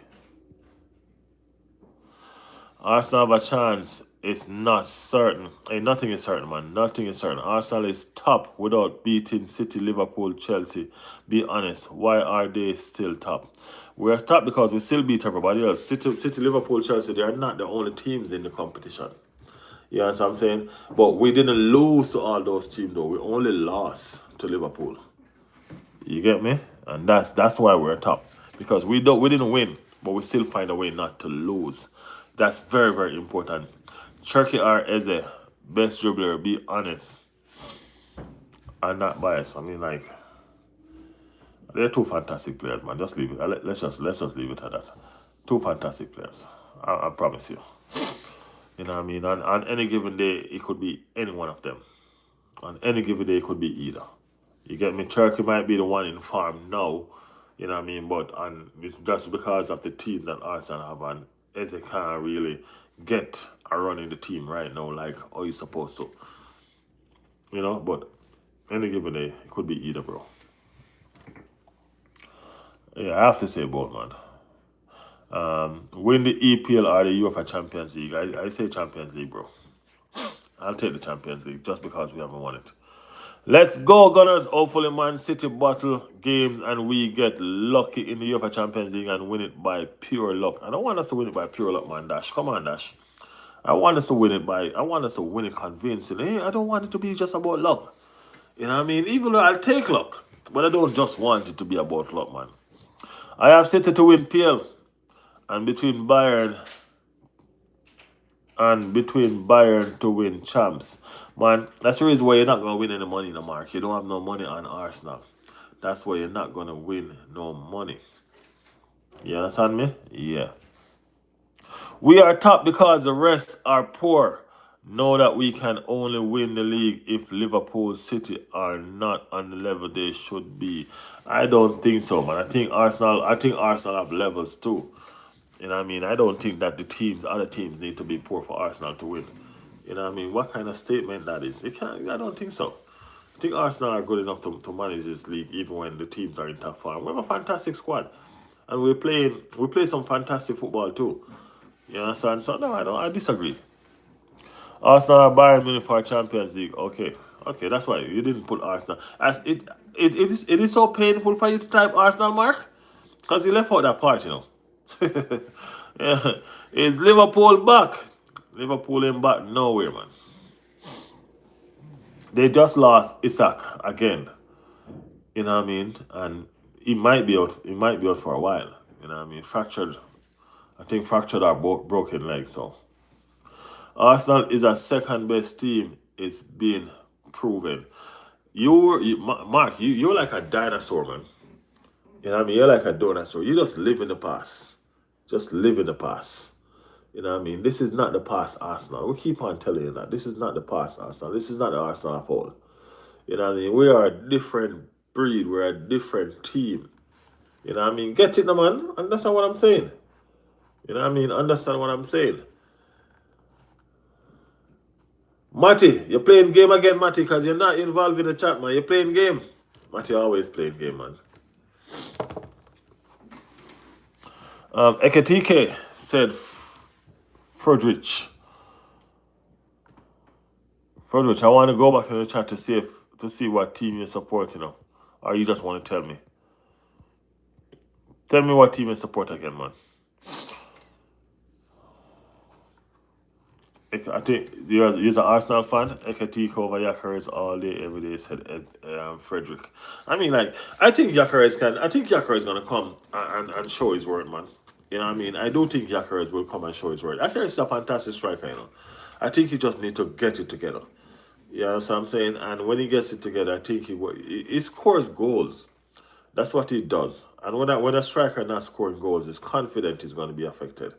Arsenal have a chance. It's not certain. Hey, nothing is certain, man. Nothing is certain. Arsenal is top without beating City, Liverpool, Chelsea. Be honest. Why are they still top? We're top because we still beat everybody else. City, Liverpool, Chelsea, they are not the only teams in the competition. You know what I'm saying? But we didn't lose to all those teams, though. We only lost to Liverpool. You get me? And that's why we're top. Because we didn't win, but we still find a way not to lose. That's very, very important. Turkey or Eze, best dribbler, be honest. I'm not biased. I mean, like, they're two fantastic players, man. Just leave it. Let's just leave it at that. Two fantastic players. I promise you. You know what I mean? On any given day, it could be any one of them. On any given day, it could be either. You get me? Turkey might be the one in form now. You know what I mean? But it's just because of the team that Arsenal have, and Eze can't really get a run in the team right now like how he's supposed to. But Any given day, it could be either, bro. Yeah, I have to say both, man. Win the EPL or the UEFA Champions League. I say Champions League, bro. I'll take the Champions League just because we haven't won it. Let's go, Gunners. Hopefully, Man City bottle games and we get lucky in the UEFA Champions League and win it by pure luck. I don't want us to win it by pure luck, man, Dash. Come on, Dash. I want us to win it convincingly. I don't want it to be just about luck. You know what I mean? Even though I'll take luck, but I don't just want it to be about luck, man. I have City to win PL and between Bayern to win champs. Man, that's the reason why you're not going to win any money in the market. You don't have no money on Arsenal. That's why you're not going to win no money. You understand me? Yeah. We are top because the rest are poor. Know that we can only win the league if Liverpool City are not on the level they should be. I don't think so, man. I think Arsenal have levels too. You know what I mean? I don't think that other teams need to be poor for Arsenal to win. You know what I mean? What kind of statement that is? I don't think so. I think Arsenal are good enough to manage this league even when the teams are in tough form. We have a fantastic squad. And we play some fantastic football too. You understand? So no, I disagree. Arsenal are Bayern Munich for Champions League. Okay. Okay, that's why you didn't put Arsenal. As it is so painful for you to type Arsenal, Mark? Because you left out that part, you know. Yeah. Is Liverpool back? Liverpool ain't back nowhere, man. They just lost Isak again. You know what I mean? And he might be out. He might be out for a while. You know what I mean? Fractured. I think fractured or broken leg. So Arsenal is a second best team. It's been proven. Mark, you're like a dinosaur, man. You know what I mean? You're like a dinosaur. You just live in the past. Just live in the past. You know what I mean? This is not the past Arsenal. We keep on telling you that. This is not the past Arsenal. This is not the Arsenal of old. You know what I mean? We are a different breed. We're a different team. You know what I mean? Get it, man. Understand what I'm saying? You know what I mean? Understand what I'm saying? Matty, you're playing game again, Matty, because you're not involved in the chat, man. You're playing game. Matty always playing game, man. Eketike said Fredrich, I want to go back in the chat to see what team you support, you know. Or you just want to tell me. Tell me what team you support again, man. I think you're an Arsenal fan. Ekatiko over Yakares all day, every day, said Frederick. I mean, like, I think Yakares going to come and show his word, man. You know what I mean? I do think Yakares will come and show his word. Yakares is a fantastic striker, you know. I think he just need to get it together. You know what I'm saying? And when he gets it together, I think he scores goals. That's what he does. And when a striker not scoring goals, his confidence is going to be affected.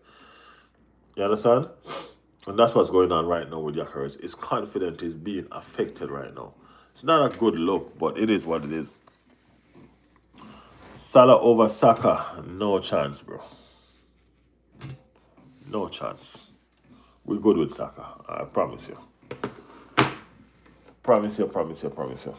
You understand? And that's what's going on right now with Yakares. His confidence is being affected right now. It's not a good look, but it is what it is. Salah over Saka, no chance, bro. No chance. We're good with Saka. I promise you. Promise you.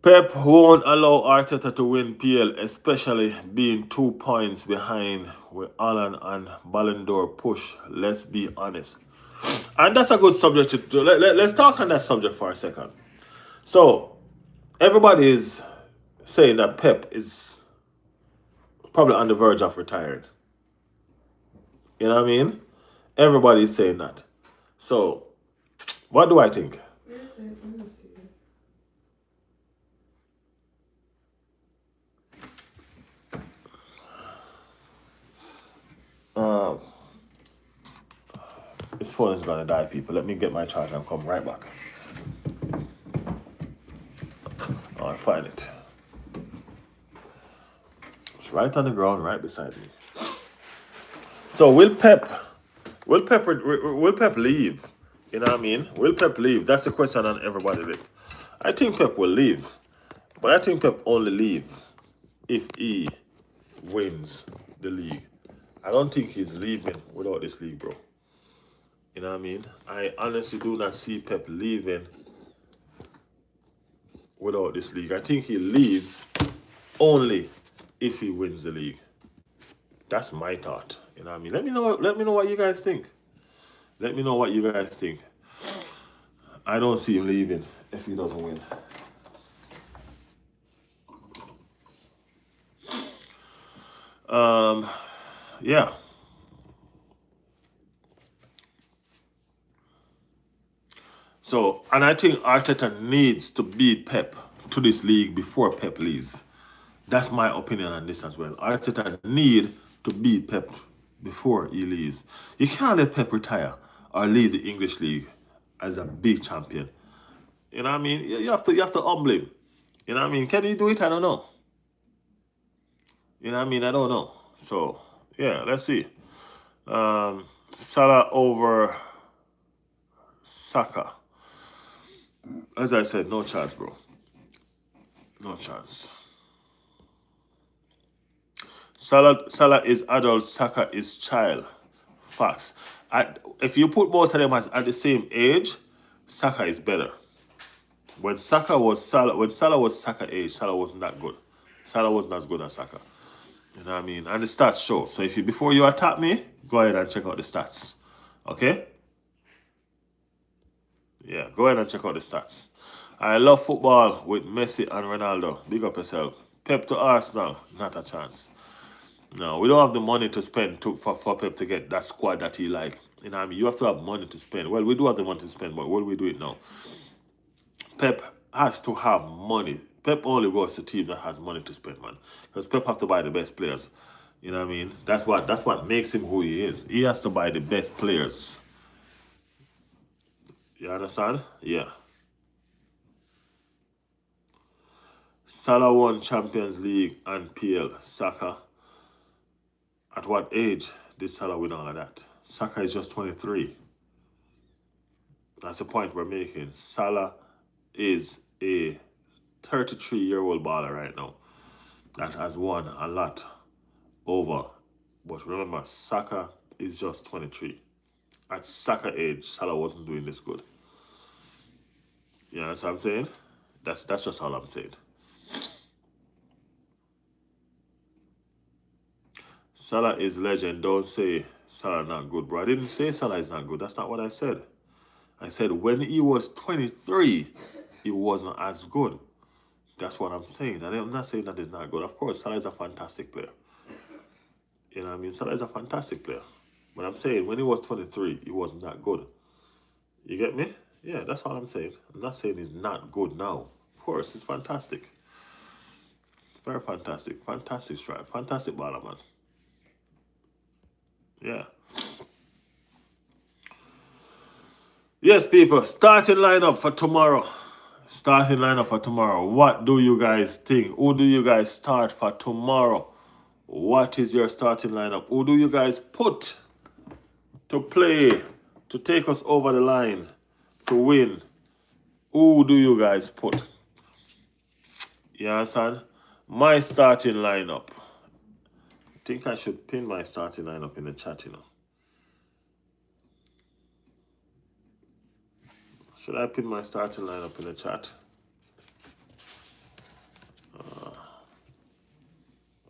Pep won't allow Arteta to win PL, especially being 2 points behind with Alan and Ballon d'Or push. Let's be honest. And that's a good subject to let's talk on that subject for a second. So, everybody is saying that Pep is probably on the verge of retiring. You know what I mean? Everybody is saying that. So, what do I think? This phone is gonna die, people. Let me get my charger and come right back. Oh, I find it. It's right on the ground, right beside me. So will Pep leave? You know what I mean? Will Pep leave? That's the question on everybody's lip. I think Pep will leave, but I think Pep only leave if he wins the league. I don't think he's leaving without this league, bro. You know what I mean? I honestly do not see Pep leaving without this league. I think he leaves only if he wins the league. That's my thought. You know what I mean? Let me know what you guys think. Let me know what you guys think. I don't see him leaving if he doesn't win. Yeah. So, and I think Arteta needs to beat Pep to this league before Pep leaves. That's my opinion on this as well. Arteta need to beat Pep before he leaves. You can't let Pep retire or leave the English league as a big champion. You know what I mean? You have to humble him. You know what I mean? Can he do it? I don't know. You know what I mean? I don't know. So, yeah, let's see. Salah over Saka. As I said, no chance, bro. No chance. Salah is adult, Saka is child. Facts. If you put both of them at the same age, Saka is better. When Salah was Saka age, Salah wasn't that good. Salah wasn't as good as Saka. You know what I mean? And the stats show. So before you attack me, go ahead and check out the stats. Okay? Yeah, go ahead and check out the stats. I love football with Messi and Ronaldo. Big up yourself. Pep to Arsenal, not a chance. No, we don't have the money to spend for Pep to get that squad that he like. You know what I mean? You have to have money to spend. Well, we do have the money to spend, but will we do it now? Pep has to have money. Pep only goes to team that has money to spend, man. Because Pep have to buy the best players. You know what I mean? That's what makes him who he is. He has to buy the best players. You understand? Yeah. Salah won Champions League and PL. Saka. At what age did Salah win all of that? Saka is just 23. That's the point we're making. Salah is a 33-year-old baller right now that has won a lot over. But remember, Saka is just 23. At Saka age, Salah wasn't doing this good. You know what I'm saying? That's just all I'm saying. Salah is legend. Don't say Salah not good, bro. I didn't say Salah is not good. That's not what I said. I said when he was 23, he wasn't as good. That's what I'm saying. And I'm not saying that he's not good. Of course, Salah is a fantastic player. You know what I mean? Salah is a fantastic player. But I'm saying when he was 23, he wasn't that good. You get me? Yeah, that's all I'm saying. I'm not saying he's not good now. Of course, he's fantastic. Very fantastic. Fantastic strike. Fantastic baller, man. Yeah. Yes, people. Starting lineup for tomorrow. Starting lineup for tomorrow. What do you guys think? Who do you guys start for tomorrow? What is your starting lineup? Who do you guys put to play, to take us over the line, to win? Who do you guys put? You understand? My starting lineup. I think I should pin my starting lineup in the chat, you know. Should I pin my starting lineup in the chat?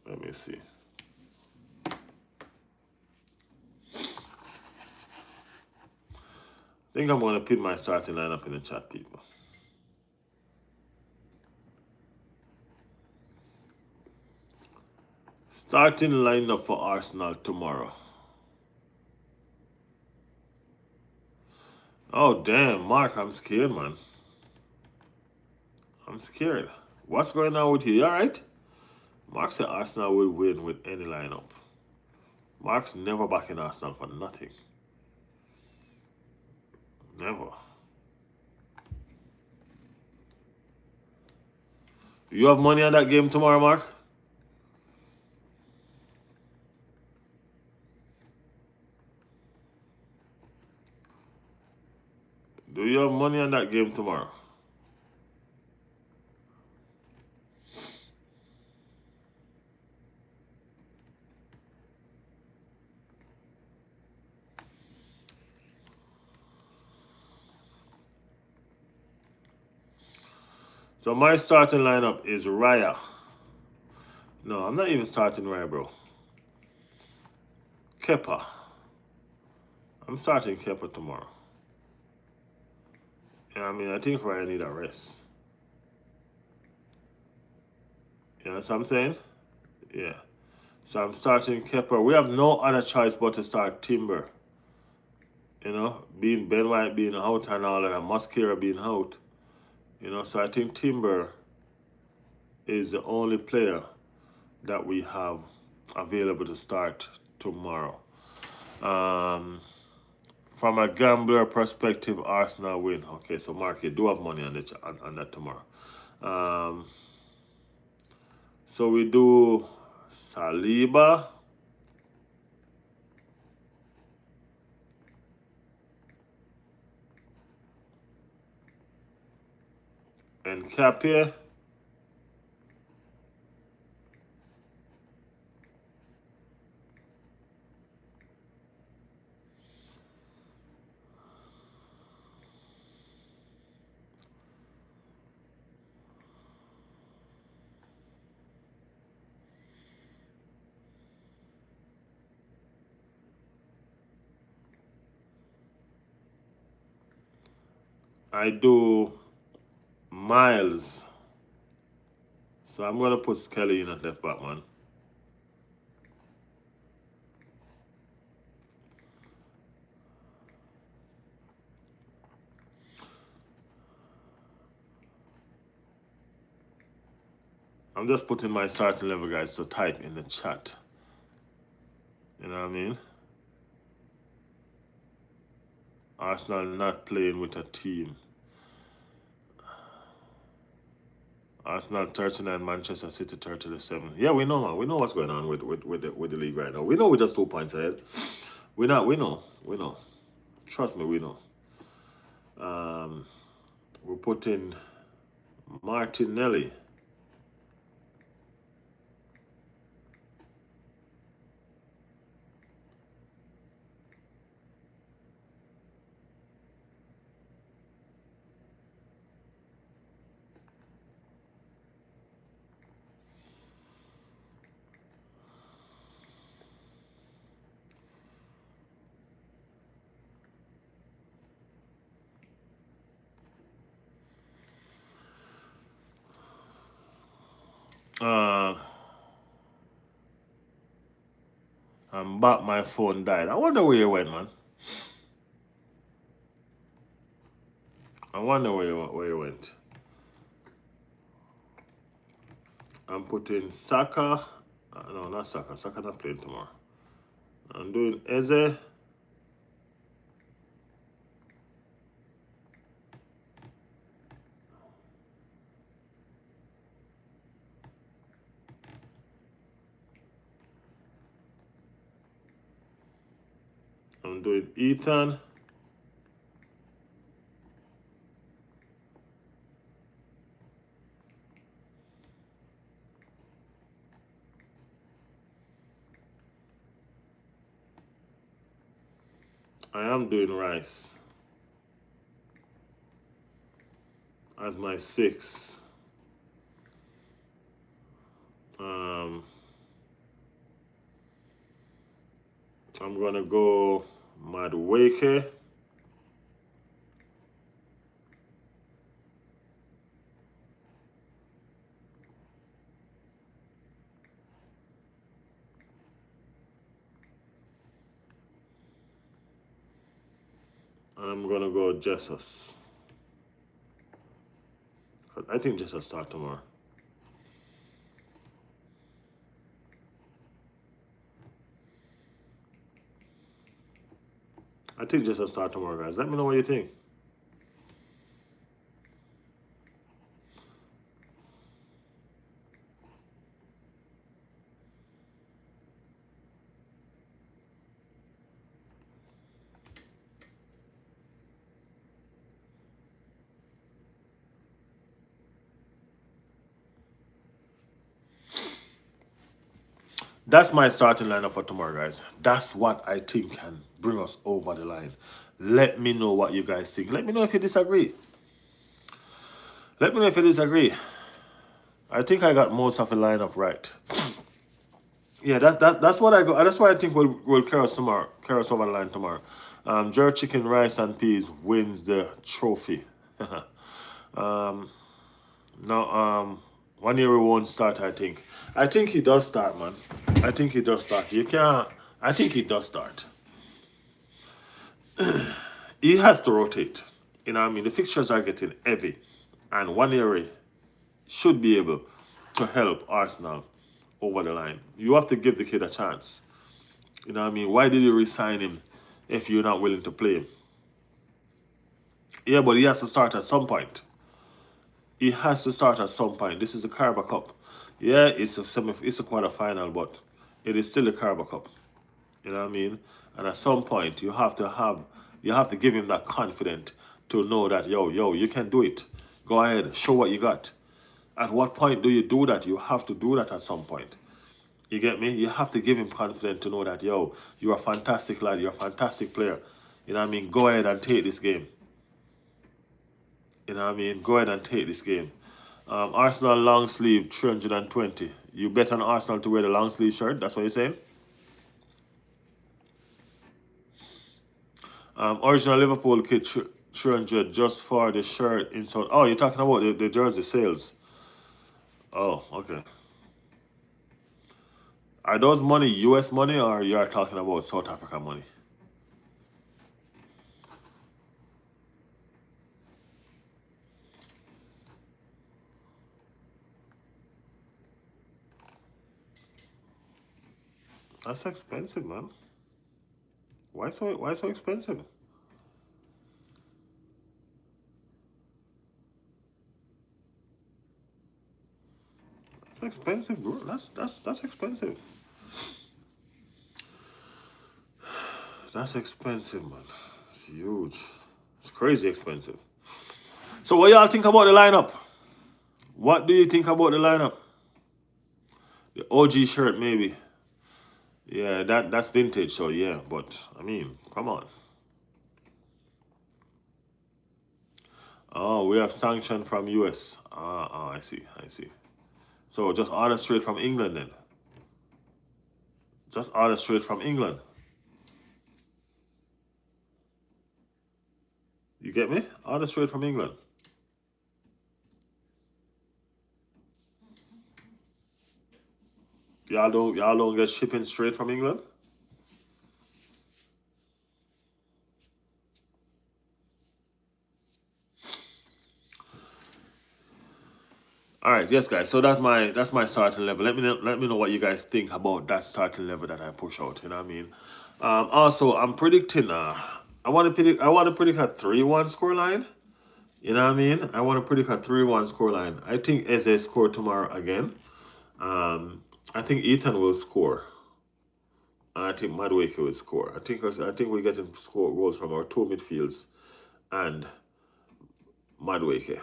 Let me see. I think I'm going to pin my starting lineup in the chat, people. Starting lineup for Arsenal tomorrow. Oh, damn, Mark, I'm scared, man. I'm scared. What's going on with you? You all right? Mark said Arsenal will win with any lineup. Mark's never backing Arsenal for nothing. Never. You have money on that game tomorrow, Mark? Do you have money on that game tomorrow? So my starting lineup is Raya. No, I'm not even starting Raya, bro. Kepa. I'm starting Kepa tomorrow. Yeah, I mean, I think Raya need a rest. You know what I'm saying? Yeah. So I'm starting Kepa. We have no other choice but to start Timber. You know, being Ben White being out and all and Mosquera being out. You know, so I think Timber is the only player that we have available to start tomorrow. From a gambler perspective, Arsenal win. Okay, so Mark, you do have money on that tomorrow. So we do Saliba. And Capia. I do Miles. So I'm gonna put Skelly in at left back, man. I'm just putting my starting level, guys, to type in the chat. You know what I mean? Arsenal not playing with a team. Arsenal 39, Manchester City 37. Yeah, we know, man. We know what's going on with the league right now. We know we're just 2 points ahead. We know. Trust me, we know. We're putting Martinelli. I'm back, my phone died. I wonder where you went, man. I wonder where you went. I'm putting Saka. No, not Saka. Saka not playing tomorrow. I'm doing Eze. I'm doing Ethan. I am doing Rice as my 6. I'm gonna go Madueke. I'm gonna go Jesus. I think Jesus start tomorrow. I think Jesus start tomorrow, guys. Let me know what you think. That's my starting lineup for tomorrow, guys. That's what I think can bring us over the line. Let me know what you guys think. Let me know if you disagree. Let me know if you disagree. I think I got most of the lineup right. Yeah, that's what I go. That's why I think we'll carry us tomorrow. Carry us over the line tomorrow. Jerk chicken, rice, and peas wins the trophy. No, 1 year we won't start. I think. I think he does start, man. I think he does start. You can't. I think he does start. He has to rotate. You know what I mean? The fixtures are getting heavy, and 1 year should be able to help Arsenal over the line. You have to give the kid a chance. You know what I mean? Why did you resign him if you're not willing to play him? Yeah, but he has to start at some point. He has to start at some point. This is the Carabao Cup. Yeah, it's a quarter final, but it is still the Carabao Cup. You know what I mean? And at some point you have to give him that confidence to know that yo, you can do it. Go ahead, show what you got. At what point do you do that? You have to do that at some point. You get me? You have to give him confidence to know that, yo, you're a fantastic lad, you're a fantastic player. You know what I mean? Go ahead and take this game. You know what I mean? Go ahead and take this game. Arsenal long sleeve, 320. You bet on Arsenal to wear the long sleeve shirt? That's what you're saying? Original Liverpool kit, 300 just for the shirt in South. Oh, you're talking about the jersey sales. Oh, okay. Are those money US money or you are talking about South Africa money? That's expensive, man. Why so expensive? That's expensive, bro. That's expensive. That's expensive, man. It's huge. It's crazy expensive. So what y'all think about the lineup? What do you think about the lineup? The OG shirt, maybe. Yeah, that's vintage, so yeah, but I mean, come on. Oh, we have sanction from US. I see, I see. So just order straight from England then. Just order straight from England. You get me? Order straight from England. Y'all don't get shipping straight from England? All right, yes, guys. So that's my starting level. Let me know what you guys think about that starting level that I push out. You know what I mean? Also, I'm predicting. I want to predict a 3-1 scoreline. You know what I mean? I want to predict a 3-1 scoreline. I think Eze score tomorrow again. I think Ethan will score, and I think Madueke will score. I think we're getting score goals from our two midfields and Madueke.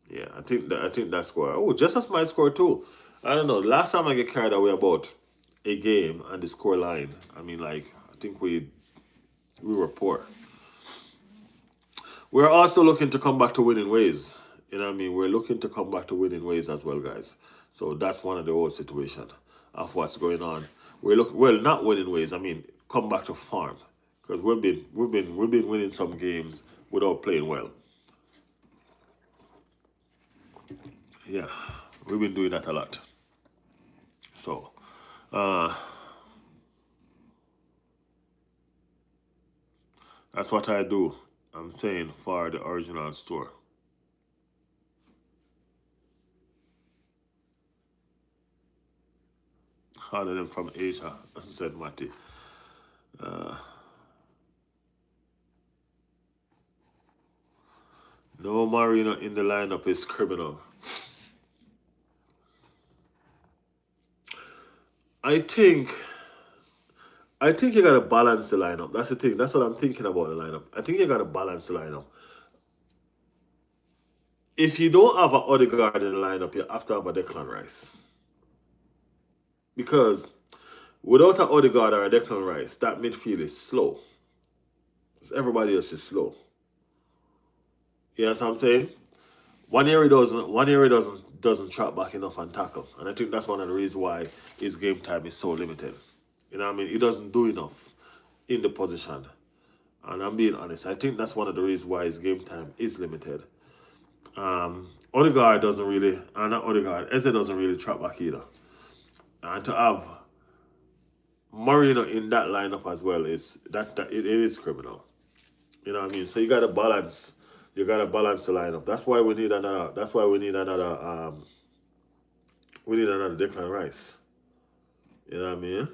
Yeah, I think that score. Oh, just as my score too. I don't know. Last time I get carried away about a game and the score line. I mean, like I think we were poor. We're also looking to come back to winning ways. You know what I mean? We're looking to come back to winning ways as well, guys. So that's one of the whole situation of what's going on. Well, not winning ways. I mean, come back to farm because we've been winning some games without playing well. Yeah, we've been doing that a lot. So, uh, that's what I do. I'm saying for the original store. All of them from Asia, said Matty. No Marino in the lineup is criminal. I think I think you gotta balance the lineup. That's the thing. That's what I'm thinking about the lineup. I think you gotta balance the lineup. If you don't have an Odegaard in the lineup, you have to have a Declan Rice. Because without an Odegaard or a Declan Rice, that midfield is slow. 'Cause everybody else is slow. You know what I'm saying? One area doesn't trap back enough and tackle. And I think that's one of the reasons why his game time is so limited. You know what I mean? He doesn't do enough in the position. And I'm being honest. I think that's one of the reasons why his game time is limited. Odegaard doesn't really, not Odegaard, Eze doesn't really trap back either. And to have Moreno in that lineup as well is that it is criminal. You know what I mean? So you gotta balance. You gotta balance the lineup. That's why we need another. That's why we need another. We need another Declan Rice. You know what I mean?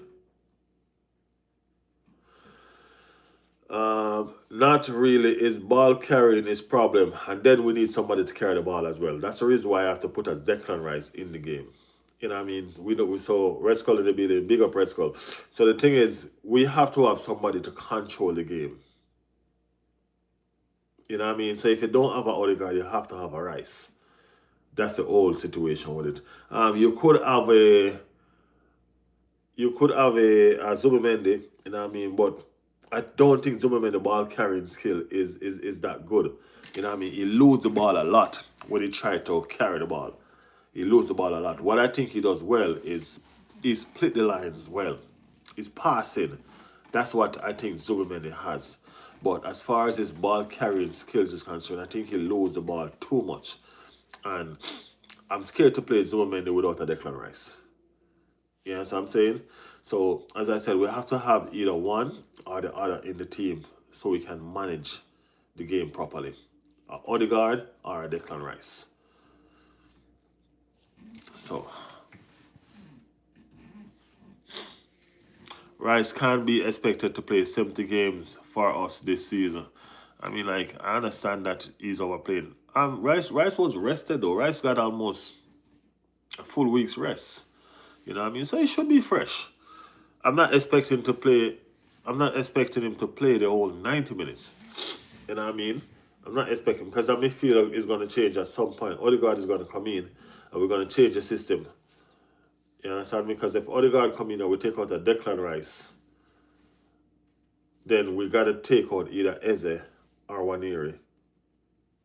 Not really. Is ball carrying his problem, and then we need somebody to carry the ball as well. That's the reason why I have to put a Declan Rice in the game. You know what I mean? We saw Red Skull in the building, big up Red Skull. So the thing is, we have to have somebody to control the game. You know what I mean? So if you don't have an Odegaard, you have to have a Rice. That's the old situation with it. You could have a Zubimendi, you know what I mean? But I don't think Zubimendi ball carrying skill is that good. You know what I mean? He loses the ball a lot when he try to carry the ball. He loses the ball a lot. What I think he does well is he split the lines well. He's passing. That's what I think Zubimendi has. But as far as his ball carrying skills is concerned, I think he loses the ball too much. And I'm scared to play Zubimendi without a Declan Rice. You know what I'm saying? So, as I said, we have to have either one or the other in the team so we can manage the game properly. A Odegaard or a Declan Rice. So, Rice can be expected to play 70 games for us this season. I mean, like, I understand that he's overplaying. Rice was rested though. Rice got almost a full week's rest. You know what I mean? So he should be fresh. I'm not expecting him to play the whole 90 minutes. You know what I mean? I'm not expecting, because that midfield is going to change at some point. Odegaard is going to come in and we're going to change the system. You understand me? Because if Odegaard come in and we take out a Declan Rice, then we got to take out either Eze or Waneri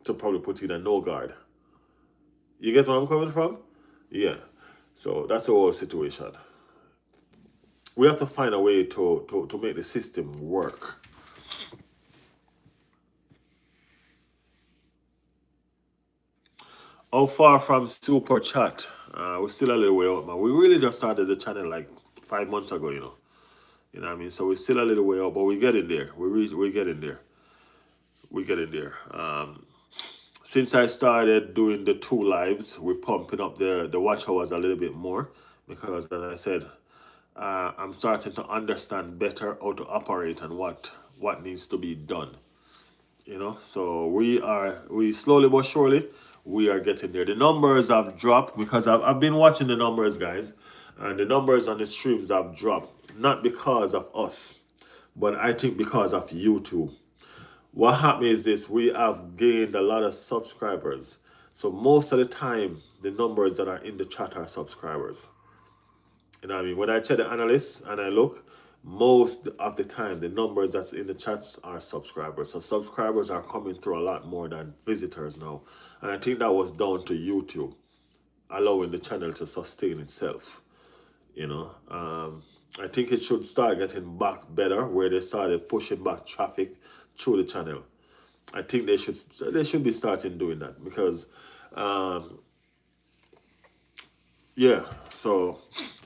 to probably put in a no guard. You get where I'm coming from? Yeah. So that's the whole situation. We have to find a way to make the system work. How far from Super Chat? We're still a little way out, man. We really just started the channel like 5 months ago, you know. You know what I mean? So we're still a little way out, but we're getting there. We're getting there. We're getting there. Since I started doing the 2 lives, we're pumping up the watch hours a little bit more because, as I said, I'm starting to understand better how to operate and what needs to be done. You know, so we slowly but surely we are getting there. The numbers have dropped because I've been watching the numbers, guys, and the numbers on the streams have dropped, not because of us, but I think because of YouTube. What happened is this: we have gained a lot of subscribers. So most of the time, the numbers that are in the chat are subscribers. You know what I mean? When I check the analysts and I look, most of the time, the numbers that's in the chats are subscribers. So subscribers are coming through a lot more than visitors now. And I think that was down to YouTube, allowing the channel to sustain itself. You know, I think it should start getting back better where they started pushing back traffic through the channel. I think they should be starting doing that because yeah, so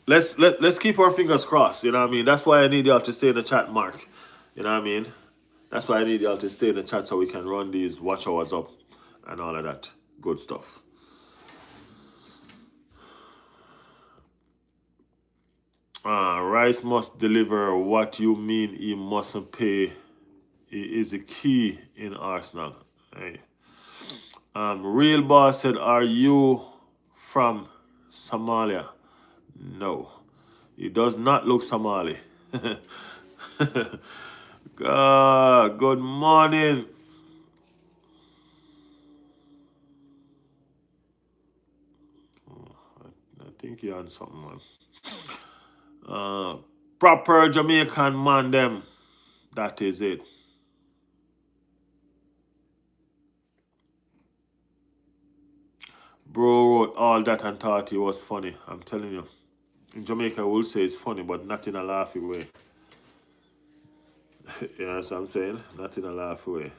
let's keep our fingers crossed, you know what I mean? That's why I need y'all to stay in the chat, Mark. You know what I mean? That's why I need y'all to stay in the chat so we can run these watch hours up and all of that good stuff. Rice must deliver. What you mean he mustn't pay? He is a key in Arsenal. Hey. Real Boss said, are you from Somalia? No. He does not look Somali. Good morning. I think you're on something, man. Proper Jamaican man, them. That is it. Bro wrote all that and thought it was funny. I'm telling you. In Jamaica, we'll say it's funny, but not in a laughy way. You know what I'm saying? Not in a laughy way.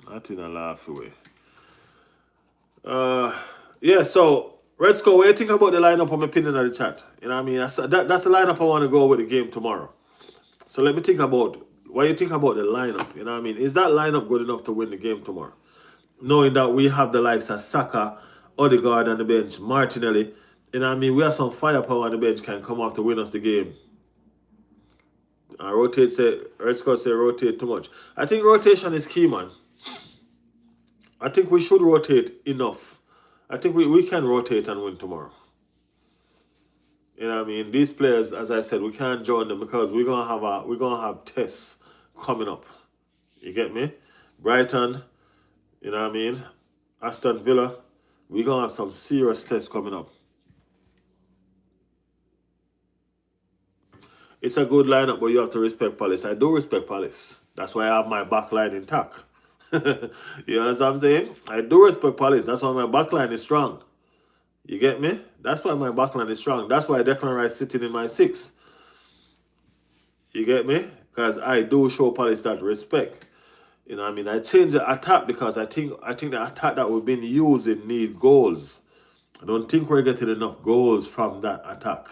Not in a laughy way. Yeah, so let's go. What do you think about the lineup I'm pinning in the chat? You know what I mean? That's the lineup I want to go with the game tomorrow. So let me think about what you think about the lineup. You know what I mean? Is that lineup good enough to win the game tomorrow? Knowing that we have the likes of Saka, Odegaard on the bench, Martinelli. You know what I mean? We have some firepower on the bench can come off to win us the game. Rotate, say, let's go say rotate too much. I think rotation is key, man. I think we should rotate enough. I think we can rotate and win tomorrow. You know what I mean? These players, as I said, we can't join them because we're gonna have tests coming up. You get me? Brighton, you know what I mean? Aston Villa, we're gonna have some serious tests coming up. It's a good lineup, but you have to respect Palace. I do respect Palace. That's why I have my back line intact. You know what I'm saying? I do respect Palace. That's why my back line is strong. You get me? That's why my back line is strong. That's why Declan Rice sitting in my 6. You get me? Because I do show Palace that respect. You know what I mean? I change the attack because I think the attack that we've been using need goals. I don't think we're getting enough goals from that attack.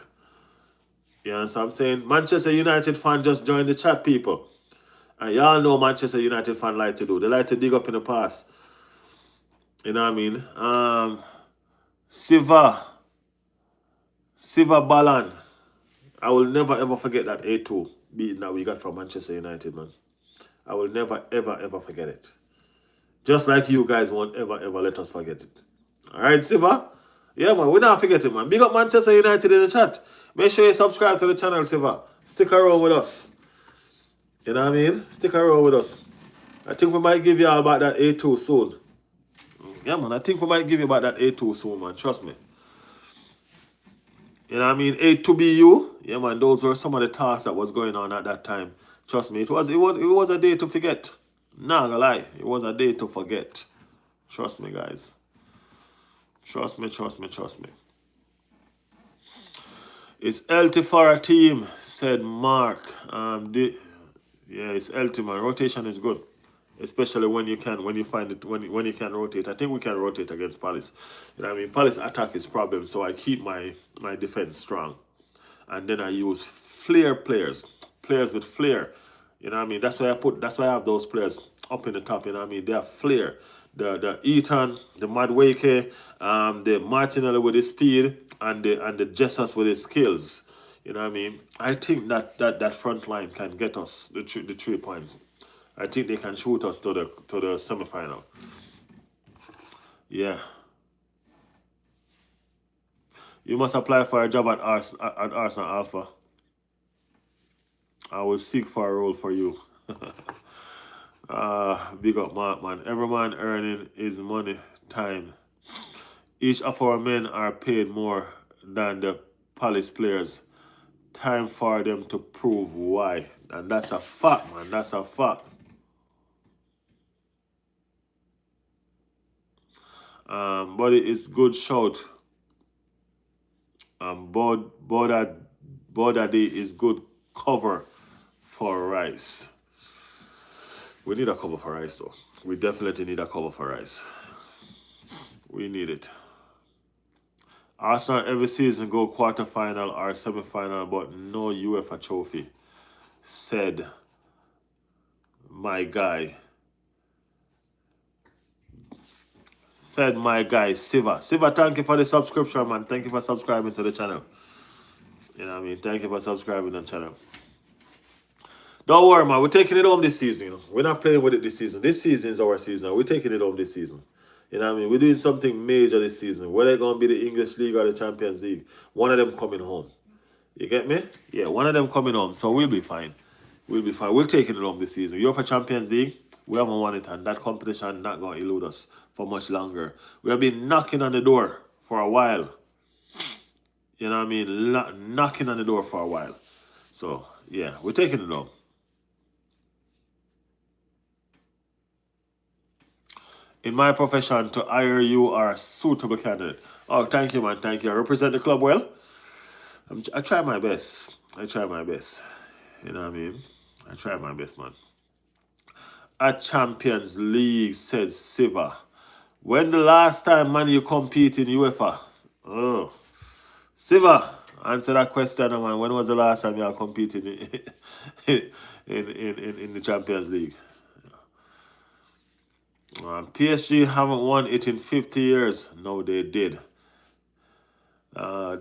You know what I'm saying? Manchester United fan just joined the chat, people. And y'all know Manchester United fan like to do. They like to dig up in the past. You know what I mean? Siva Balan. I will never ever forget that 8-2 beating that we got from Manchester United, man. I will never ever ever forget it. Just like you guys won't ever ever let us forget it. Alright, Siva? Yeah, man, we not forget it, man. Big up Manchester United in the chat. Make sure you subscribe to the channel, Siva. Stick around with us. You know what I mean? Stick around with us. I think we might give you all about that 8-2 soon. Yeah, man, I think we might give you about that 8-2 soon, man. Trust me. You know what I mean? 8-2BU. Yeah, man, those were some of the tasks that was going on at that time. Trust me, it was a day to forget. Nah, gonna lie. It was a day to forget. Trust me, guys. Trust me. It's healthy for a team, said Mark. Yeah, it's healthy, man. Rotation is good, especially when you can rotate. I think we can rotate against Palace. You know what I mean? Palace attack is problem, so I keep my defense strong, and then I use flair players with flair. You know what I mean? That's why I have those players up in the top. You know what I mean? They have flair. The Eton, the Madwake, the Martinelli with his speed, and the Jesus with his skills. You know what I mean? I think that front line can get us the 3 points. I think they can shoot us to the semi-final. Yeah. You must apply for a job at Arsenal Alpha. I will seek for a role for you. Big up Mark, man. Every man earning his money, time. Each of our men are paid more than the Palace players. Time for them to prove why. And that's a fact, man. That's a fact. But it's good shout. Bodadi is good cover for Rice. We need a cover for Rice, though. We definitely need a cover for Rice. We need it. Arsenal every season go quarterfinal or semi-final, but no UEFA trophy, said my guy. Siva. Siva, thank you for the subscription, man. Thank you for subscribing to the channel. You know what I mean? Thank you for subscribing to the channel. Don't worry, man. We're taking it home this season. You know? We're not playing with it this season. This season is our season. We're taking it home this season. You know what I mean? We're doing something major this season. Whether it's going to be the English League or the Champions League, one of them coming home. You get me? Yeah, one of them coming home. So we'll be fine. We'll be fine. We're taking it home this season. You're for Champions League. We haven't won it, and that competition not going to elude us for much longer. We have been knocking on the door for a while. You know what I mean? Knocking on the door for a while. So, yeah, we're taking it home. in my profession, to hire you are a suitable candidate. Oh, thank you, man. Thank you. I represent the club well. I try my best. I try my best. You know what I mean? I try my best, man. At Champions League, said Siva. When the last time, man, you compete in UEFA? Oh. Siva, answer that question, man. When was the last time you competed in the Champions League? PSG haven't won it in 50 years. No, they did.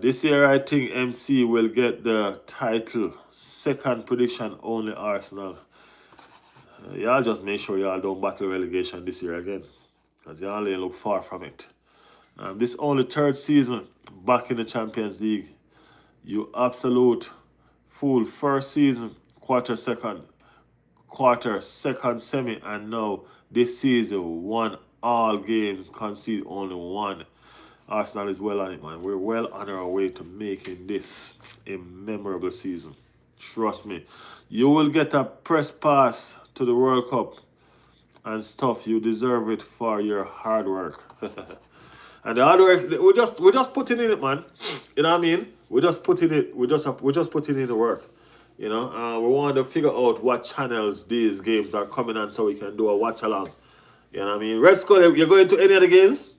This year, I think MC will get the title. Second prediction, only Arsenal. Y'all just make sure y'all don't battle relegation this year again, because y'all ain't look far from it. This only third season back in the Champions League. You absolute fool. First season, quarter, second semi, and now this season, won all games, concede only one. Arsenal is well on it, man. We're well on our way to making this a memorable season. Trust me. You will get a press pass to the World Cup and stuff. You deserve it for your hard work. And the hard work, we're just putting in it, man. You know what I mean? We're just putting in the work. You know, we want to figure out what channels these games are coming on so we can do a watch along. You know what I mean? Red Skull, you're going to any of the games?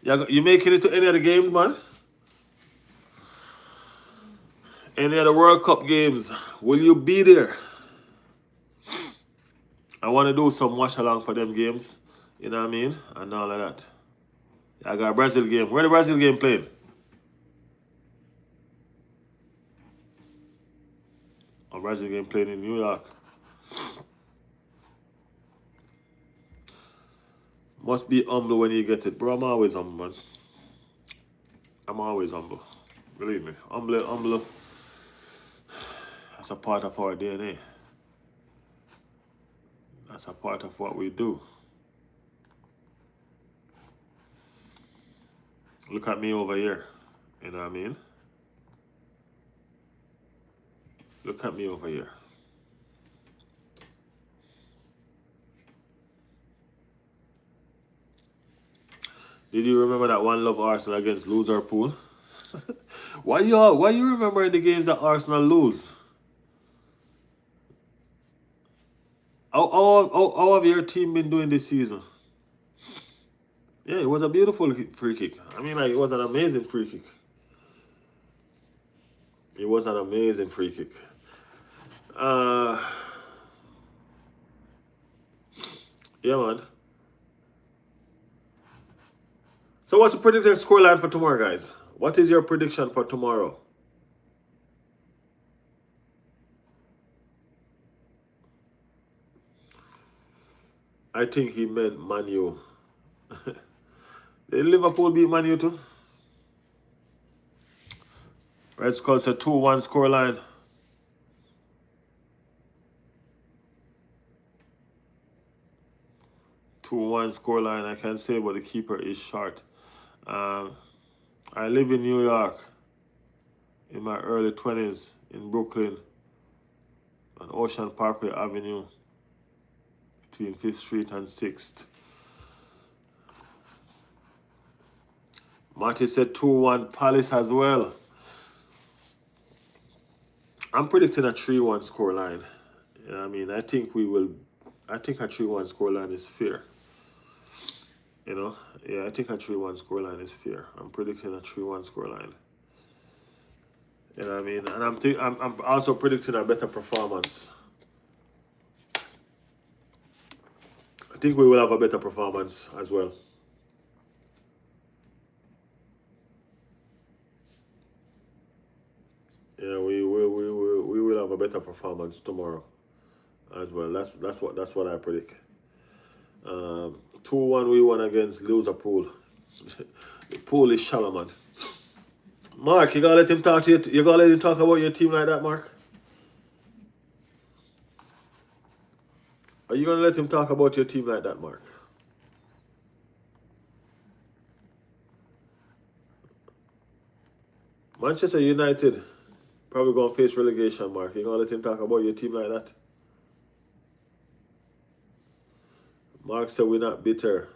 You making it to any of the games, man? Any of the World Cup games? Will you be there? I want to do some watch along for them games. You know what I mean? And all of that. I got a Brazil game. Where the Brazil game playing? A Brazil game playing in New York. Must be humble when you get it. Bro, I'm always humble, man. I'm always humble. Believe me. Humble. That's a part of our DNA. That's a part of what we do. Look at me over here. You know what I mean? Look at me over here. Did you remember that one love Arsenal against Liverpool? Why you remembering the games that Arsenal lose? How have your team been doing this season? Yeah, it was a beautiful free kick. I mean, like, it was an amazing free kick. It was an amazing free kick. Yeah, man. So what's the predicted scoreline for tomorrow, guys? What is your prediction for tomorrow? I think he meant Man U. Did Liverpool beat Man U too? Red Skull said 2-1 scoreline. Scoreline, I can say, but the keeper is short. I live in New York in my early 20s in Brooklyn on Ocean Parkway Avenue between 5th Street and 6th. Marty said 2-1 Palace as well. I'm predicting a 3-1 scoreline. You know what I mean? I think a 3-1 scoreline is fair. You know? Yeah, I think a 3-1 scoreline is fair. I'm predicting a 3-1 scoreline. You know what I mean? And I'm also predicting a better performance. I think we will have a better performance as well. Yeah, we will have a better performance tomorrow as well. That's what I predict. 2-1 we won against Liverpool. The pool is shallow, man. Mark, you gonna let him talk to you? You gonna let him talk about your team like that, Mark? Are you gonna let him talk about your team like that, Mark? Manchester United probably gonna face relegation, Mark. You gonna let him talk about your team like that? Mark said we're not bitter.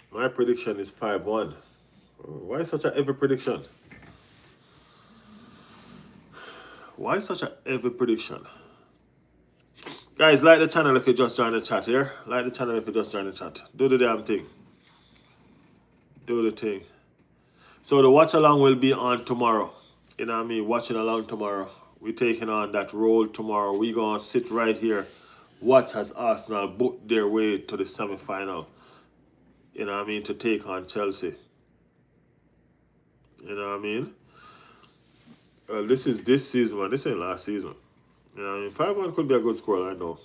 My prediction is 5-1. Why such a heavy prediction? Why such a heavy prediction? Guys, like the channel if you just joined the chat here. Like the channel if you just joined the chat. Do the damn thing. Do the thing. So the watch along will be on tomorrow. You know what I mean? Watching along tomorrow. We're taking on that role tomorrow. We're going to sit right here. Watch as Arsenal book their way to the semi-final. You know what I mean? To take on Chelsea. You know what I mean? This is this season, man. This ain't last season. You know what I mean? 5-1 could be a good score, I know.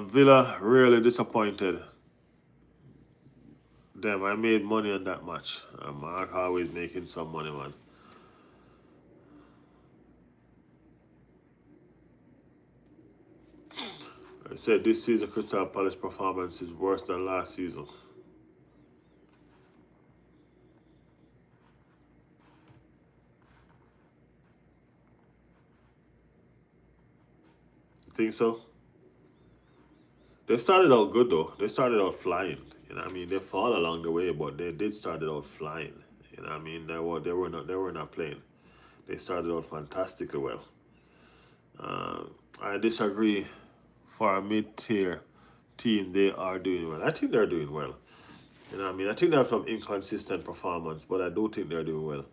Villa really disappointed. Damn, I made money on that match. Mark always making some money, man. I said this season Crystal Palace performance is worse than last season. You think so? They started out good though. They started out flying. You know what I mean? They fall along the way, but they did start out flying. You know what I mean? They were not playing. They started out fantastically well. I disagree. For a mid-tier team, they are doing well. I think they're doing well. You know what I mean? I think they have some inconsistent performance, but I do think they're doing well.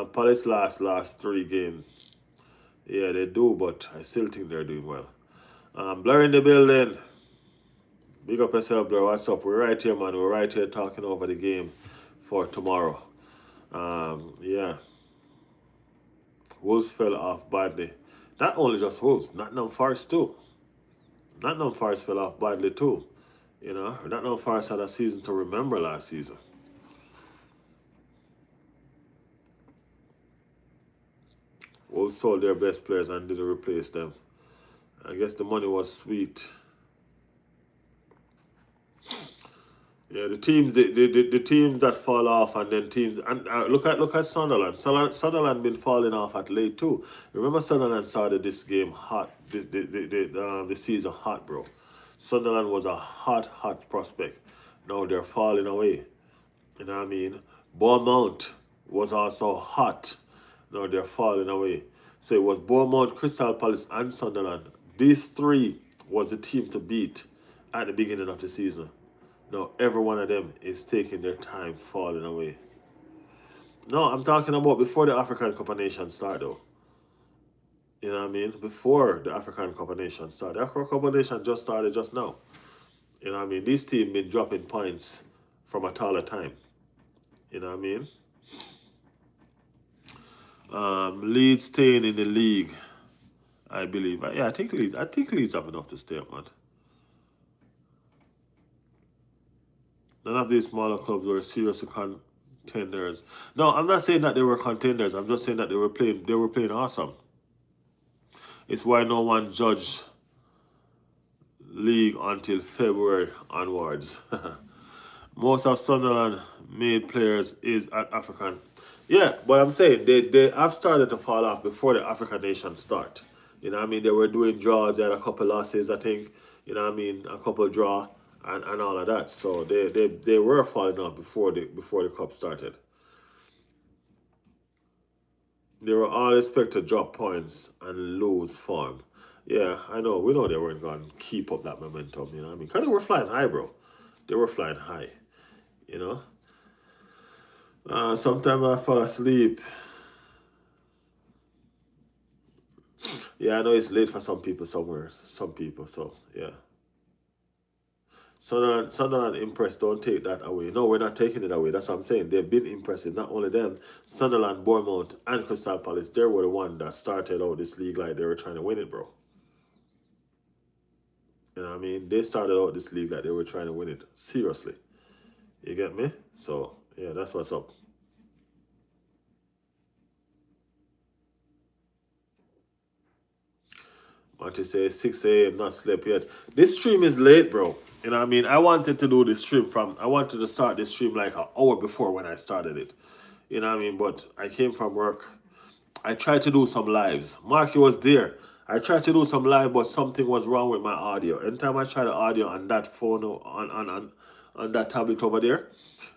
Palace last 3 games. Yeah, they do, but I still think they're doing well. Blur in the building. Big up yourself, Blur. What's up? We're right here, man. We're right here talking over the game for tomorrow. Yeah. Wolves fell off badly. Not only just Wolves, Nottingham Forest too. Nottingham Forest fell off badly too. You know, Nottingham Forest had a season to remember last season. Wolves sold their best players and didn't replace them. I guess the money was sweet. Yeah, the teams that fall off and then teams and look at Sunderland. Sunderland been falling off at late too. Remember Sunderland started this game hot, the season hot, bro. Sunderland was a hot prospect. Now they're falling away. You know what I mean? Bournemouth was also hot. Now they're falling away. So it was Bournemouth, Crystal Palace, and Sunderland. These 3 was the team to beat at the beginning of the season. Now every one of them is taking their time falling away. No, I'm talking about before the African Cup of Nations start though. You know what I mean? Before the African Cup of Nations started. The African Cup of Nations just started just now. You know what I mean? This team been dropping points from a taller time. You know what I mean? Leeds staying in the league, I believe. Yeah, I think Leeds have enough to stay up, man. None of these smaller clubs were serious contenders. No, I'm not saying that they were contenders. I'm just saying that they were playing awesome. It's why no one judged league until February onwards. Most of Sunderland made players is at African. Yeah, but I'm saying they have started to fall off before the African nations start. You know what I mean? They were doing draws, they had a couple losses, I think. You know what I mean? A couple draw and all of that. So they were falling off before the cup started. They were all expected to drop points and lose form. Yeah, I know. We know they weren't going to keep up that momentum, you know what I mean? Because they were flying high, bro. They were flying high, you know? Sometimes I fall asleep. Yeah, I know it's late for some people somewhere. Some people, so yeah. Sunderland impressed, don't take that away. No, we're not taking it away. That's what I'm saying. They've been impressive. Not only them, Sunderland, Bournemouth, and Crystal Palace, they were the one that started out this league like they were trying to win it, bro. You know what I mean? They started out this league like they were trying to win it. Seriously. You get me? So, yeah, that's what's up. What you say, 6 a.m. not slept yet. This stream is late, bro. You know what I mean? I wanted to do this stream I wanted to start this stream like an hour before when I started it. You know what I mean? But I came from work. I tried to do some lives. Marky was there. I tried to do some live, but something was wrong with my audio. Anytime I try the audio on that phone or on that tablet over there,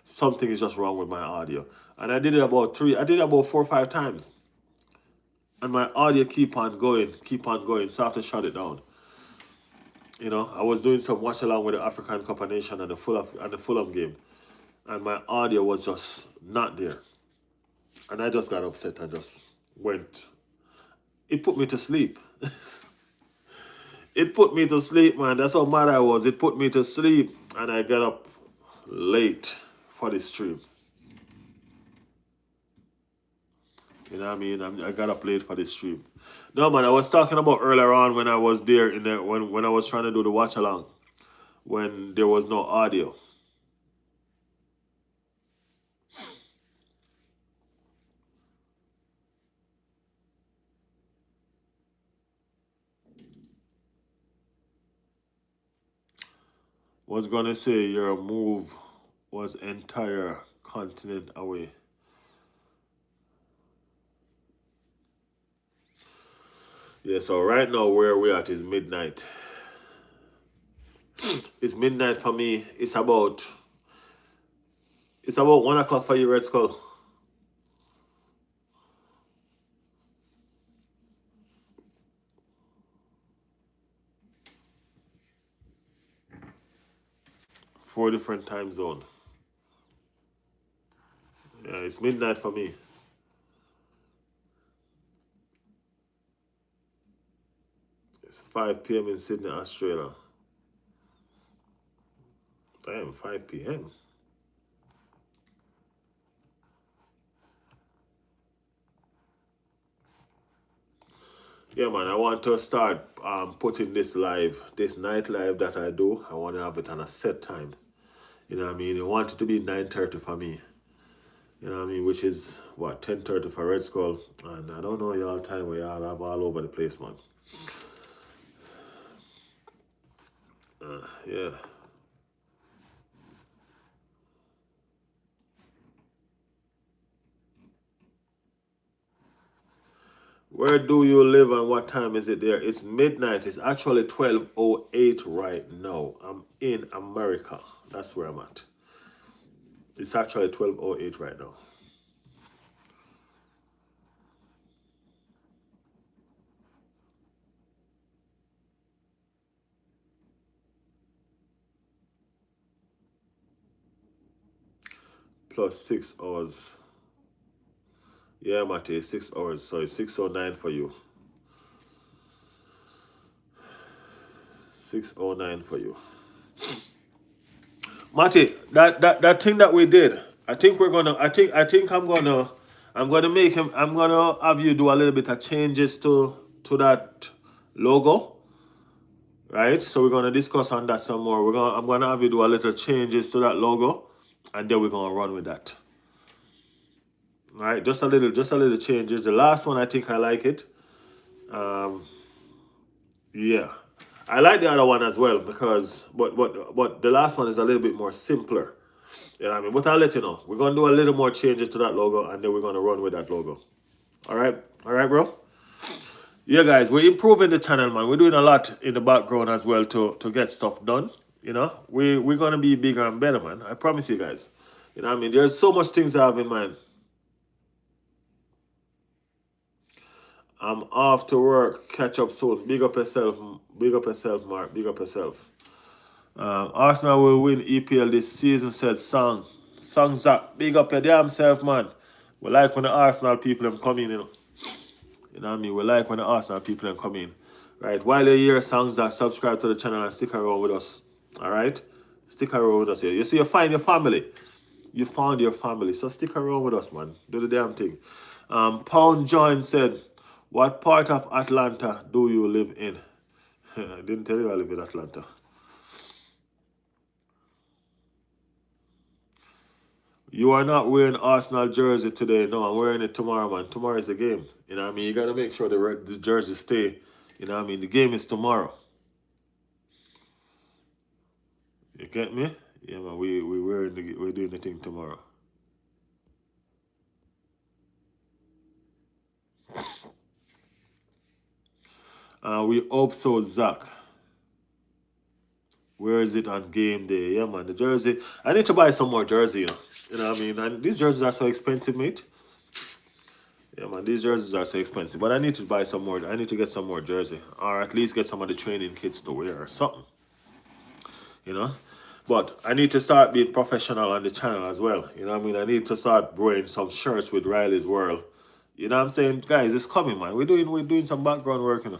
something is just wrong with my audio. And I did it about 4 or 5 times. And my audio keep on going, so I have to shut it down. You know, I was doing some watch along with the African Cup of Nation and the Fulham game. And my audio was just not there. And I just got upset and just went. It put me to sleep. It put me to sleep, man. That's how mad I was. It put me to sleep. And I got up late for the stream. You know what I mean? I got up late for the stream. No, man, I was talking about earlier on when I was there when I was trying to do the watch along, when there was no audio. Was gonna say your move was entire continent away. Yeah, so right now where we're at is midnight. It's midnight for me. It's about 1 o'clock for you, Red Skull. Four different time zone. Yeah, it's midnight for me. It's 5 p.m. in Sydney, Australia. Damn, 5 p.m. Yeah, man, I want to start putting this night live that I do. I want to have it on a set time. You know what I mean? I want it to be 9:30 for me. You know what I mean? Which is, 10:30 for Red Skull. And I don't know y'all time where y'all have all over the place, man. Yeah. Where do you live and what time is it there? It's midnight. It's actually 12:08 right now. I'm in America. That's where I'm at. It's actually 12:08 right now. Plus 6 hours. Yeah, Matty, 6 hours. So it's 6:09 for you. 6:09 for you. Matty, that thing that we did, I think I'm gonna have you do a little bit of changes to that logo. Right? So we're gonna discuss on that some more. I'm gonna have you do a little changes to that logo, and then we're gonna run with that. All right, just a little changes. The last one, I think I like it. Yeah, I like the other one as well because, but the last one is a little bit more simpler. You know what I mean? But I'll let you know. We're gonna do a little more changes to that logo, and then we're gonna run with that logo. All right, bro. Yeah, guys, we're improving the channel, man. We're doing a lot in the background as well to get stuff done. You know, we're gonna be bigger and better, man. I promise you guys. You know what I mean? There's so much things I have in mind. I'm off to work. Catch up soon. Big up yourself. Big up yourself, Mark. Big up yourself. Arsenal will win EPL this season, said Song. Song Zach. Big up your damn self, man. We like when the Arsenal people them come in, you know. You know what I mean? We like when the Arsenal people them come in. Right. While you're here, Songs Zach, subscribe to the channel and stick around with us. Alright? Stick around with us here. You see, you find your family. You found your family. So stick around with us, man. Do the damn thing. Pound John said, what part of Atlanta do you live in? I didn't tell you I live in Atlanta. You are not wearing Arsenal jersey today. No, I'm wearing it tomorrow, man. Tomorrow is the game. You know what I mean? You got to make sure the jersey stay You know what I mean? The game is tomorrow. You get me? Yeah, man. We're doing the thing tomorrow. We hope so, Zach. Where is it on game day? Yeah, man. The jersey. I need to buy some more jersey. You know what I mean? And these jerseys are so expensive, mate. Yeah, man. These jerseys are so expensive. But I need to buy some more. I need to get some more jersey, or at least get some of the training kits to wear or something. You know. But I need to start being professional on the channel as well. You know what I mean? I need to start wearing some shirts with Riley's World. You know what I'm saying? Guys, it's coming, man. We're doing some background work, you know.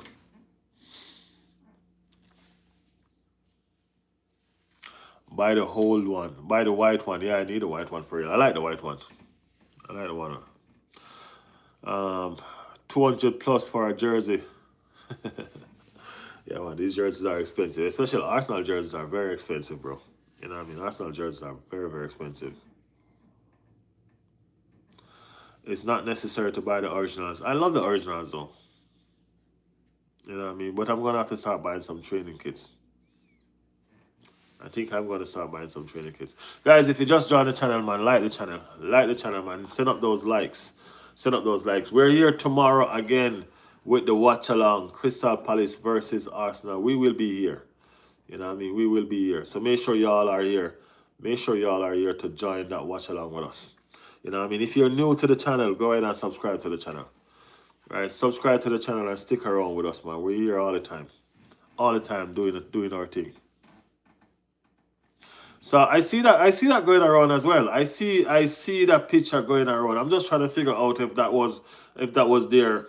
Buy the whole one. Buy the white one. Yeah, I need a white one for you. I like the white one. I like the one. 200 plus for a jersey. Yeah, man, these jerseys are expensive. Especially Arsenal jerseys are very expensive, bro. You know what I mean? Arsenal jerseys are very, very expensive. It's not necessary to buy the originals. I love the originals, though. You know what I mean? But I'm going to have to start buying some training kits. I think I'm going to start buying some training kits. Guys, if you just joined the channel, man, like the channel. Like the channel, man. Send up those likes. Send up those likes. We're here tomorrow again with the watch along. Crystal Palace versus Arsenal. We will be here. You know what I mean? We will be here. So make sure y'all are here. Make sure y'all are here to join that watch along with us. You know what I mean? If you're new to the channel, go ahead and subscribe to the channel. Right? Subscribe to the channel and stick around with us, man. We're here all the time. All the time doing our thing. So I see that going around as well. I see that picture going around. I'm just trying to figure out if that was there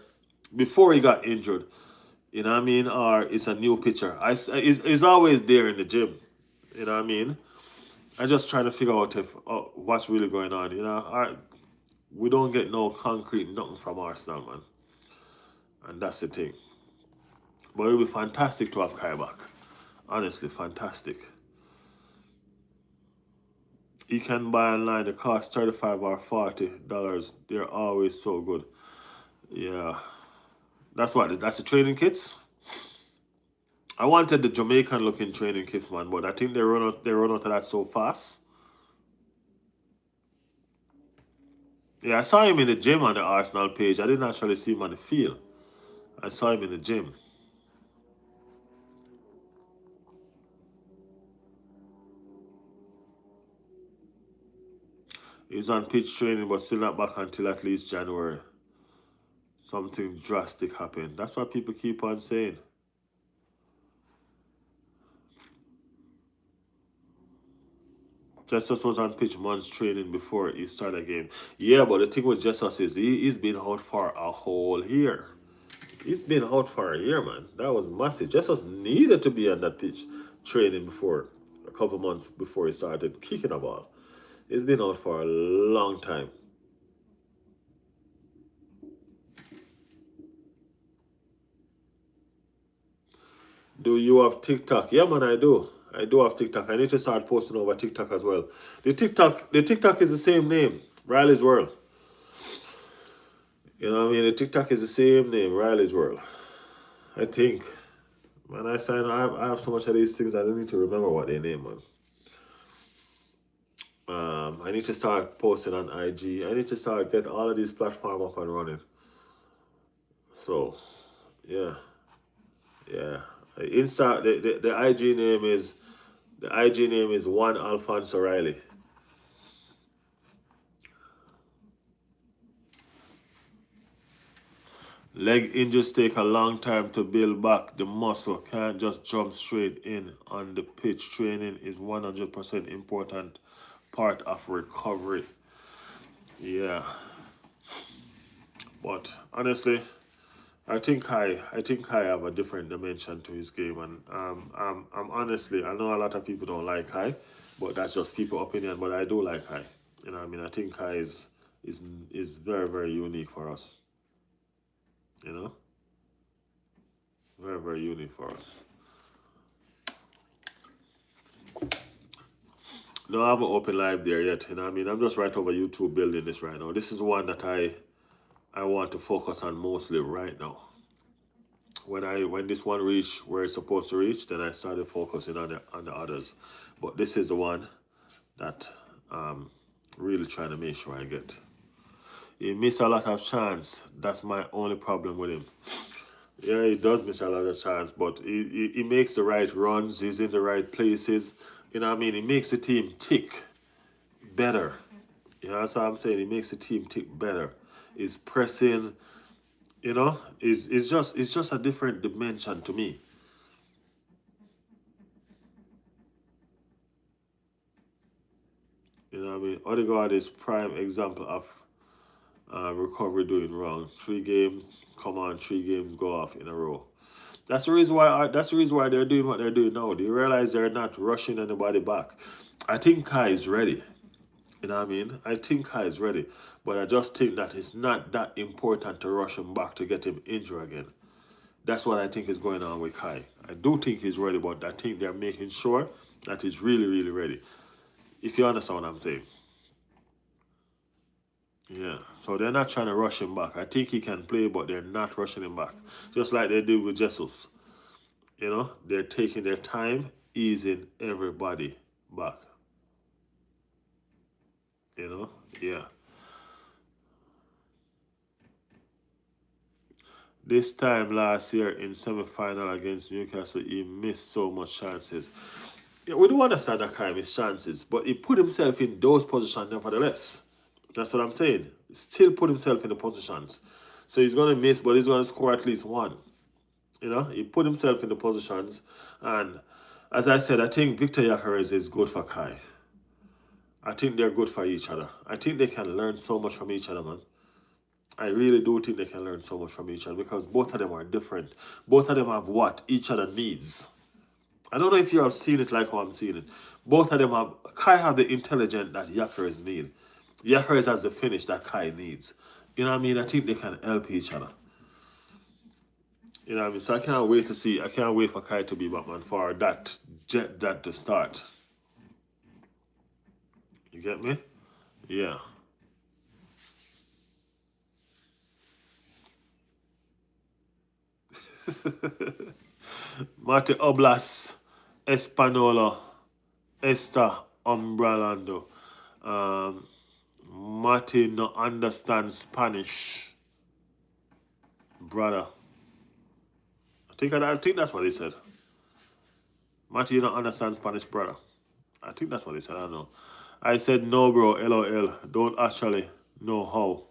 before he got injured. You know what I mean? Or it's a new picture. It's always there in the gym. You know what I mean? I'm just trying to figure out if what's really going on. You know, we don't get no concrete nothing from Arsenal, man. And that's the thing. But it would be fantastic to have Kai back. Honestly, fantastic. You can buy online. The cost $35 or $40. They're always so good. Yeah, that's the training kits. I wanted the Jamaican looking training kits, man, but I think they run out of that so fast. Yeah, I saw him in the gym on the Arsenal page. I didn't actually see him on the field. I saw him in the gym. He's on pitch training, but still not back until at least January. Something drastic happened. That's what people keep on saying. Jesus was on pitch months training before he started a game. Yeah, but the thing with Jesus is he's been out for a whole year. He's been out for a year, man. That was massive. Jesus needed to be on that pitch training before, a couple months before he started kicking a ball. He's been out for a long time. Do you have TikTok? Yeah, man, I do. I do have TikTok. I need to start posting over TikTok as well. The TikTok is the same name, Riley's World. You know what I mean? The TikTok is the same name, Riley's World. I think. Man, I have so much of these things I don't need to remember what they name, man. I need to start posting on IG. I need to start get all of these platforms up and running. So, yeah. Insta the IG name is One Alphonse Riley. Leg injuries take a long time to build back. The muscle can't just jump straight in on the pitch. Training is 100% important part of recovery. Yeah. But honestly, I think I have a different dimension to his game, and I'm honestly, I know a lot of people don't like Kai, but that's just people's opinion. But I do like Kai. You know what I mean? I think Kai is very, very unique for us. You know? Very, very unique for us. No, I haven't opened live there yet. You know what I mean? I'm just right over YouTube building this right now. This is one that I want to focus on mostly right now. when this one reached where it's supposed to reach, then I started focusing on the others. But this is the one that really trying to make sure I get. He missed a lot of chance. That's my only problem with him. Yeah, he does miss a lot of chance, but he makes the right runs. He's in the right places. You know what I mean? He makes the team tick better. You know, that's what I'm saying. He makes the team tick better. He's pressing. You know, it's just a different dimension to me. You know what I mean? Odegaard is prime example of recovery doing wrong. 3 games, come on, 3 games go off in a row. That's the reason why. That's the reason why they're doing what they're doing now. They realize they're not rushing anybody back. I think Kai is ready. You know what I mean? I think Kai is ready, but I just think that it's not that important to rush him back to get him injured again. That's what I think is going on with Kai. I do think he's ready, but I think they're making sure that he's really, really ready. If you understand what I'm saying. Yeah, so they're not trying to rush him back. I think he can play, but they're not rushing him back. Just like they did with Jesus. You know, they're taking their time, easing everybody back. You know, yeah. This time last year in semi-final against Newcastle, he missed so much chances. Yeah, we do understand that kind of his chances, but he put himself in those positions nevertheless. That's what I'm saying. Still put himself in the positions. So he's going to miss, but he's going to score at least one. You know, he put himself in the positions. And as I said, I think Victor Gyökeres is good for Kai. I think they're good for each other. I think they can learn so much from each other, man. I really do think they can learn so much from each other because both of them are different. Both of them have what each other needs. I don't know if you have seen it like how I'm seeing it. Both of them have, Kai have the intelligence that Gyökeres need. Gyökeres has the finish that Kai needs. You know what I mean? I think they can help each other. You know what I mean? So I can't wait to see. I can't wait for Kai to be Batman for that to start. You get me? Yeah. Mate Oblas, Espanola, Esther Umbralando. Mate no understand Spanish. Brother. I think that's what he said. Mate, you don't understand Spanish, brother. I think that's what he said. I don't know. I said no, bro. LOL. Don't actually know how.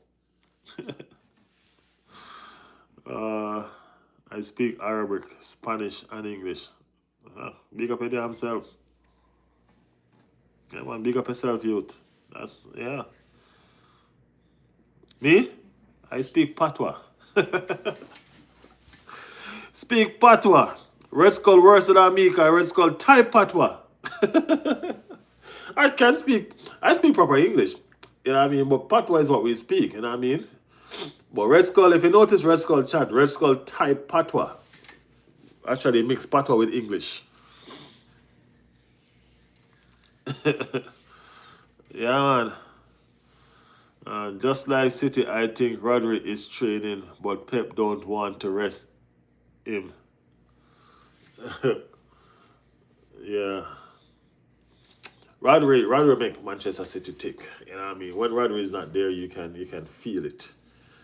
I speak Arabic, Spanish, and English. Big up your damn self. Yeah, man, big up yourself, youth. That's, yeah. Me? I speak Patois. Speak Patois. Red Skull worse than me, because Red Skull type Patois. I speak proper English. You know what I mean? But Patois is what we speak, you know what I mean? But Red Skull, if you notice Red Skull chat, Red Skull type Patois. Actually, mix Patois with English. Yeah, man. Just like City, I think Rodri is training, but Pep don't want to rest him. Yeah. Rodri make Manchester City tick. You know what I mean? When Rodri is not there, you can feel it.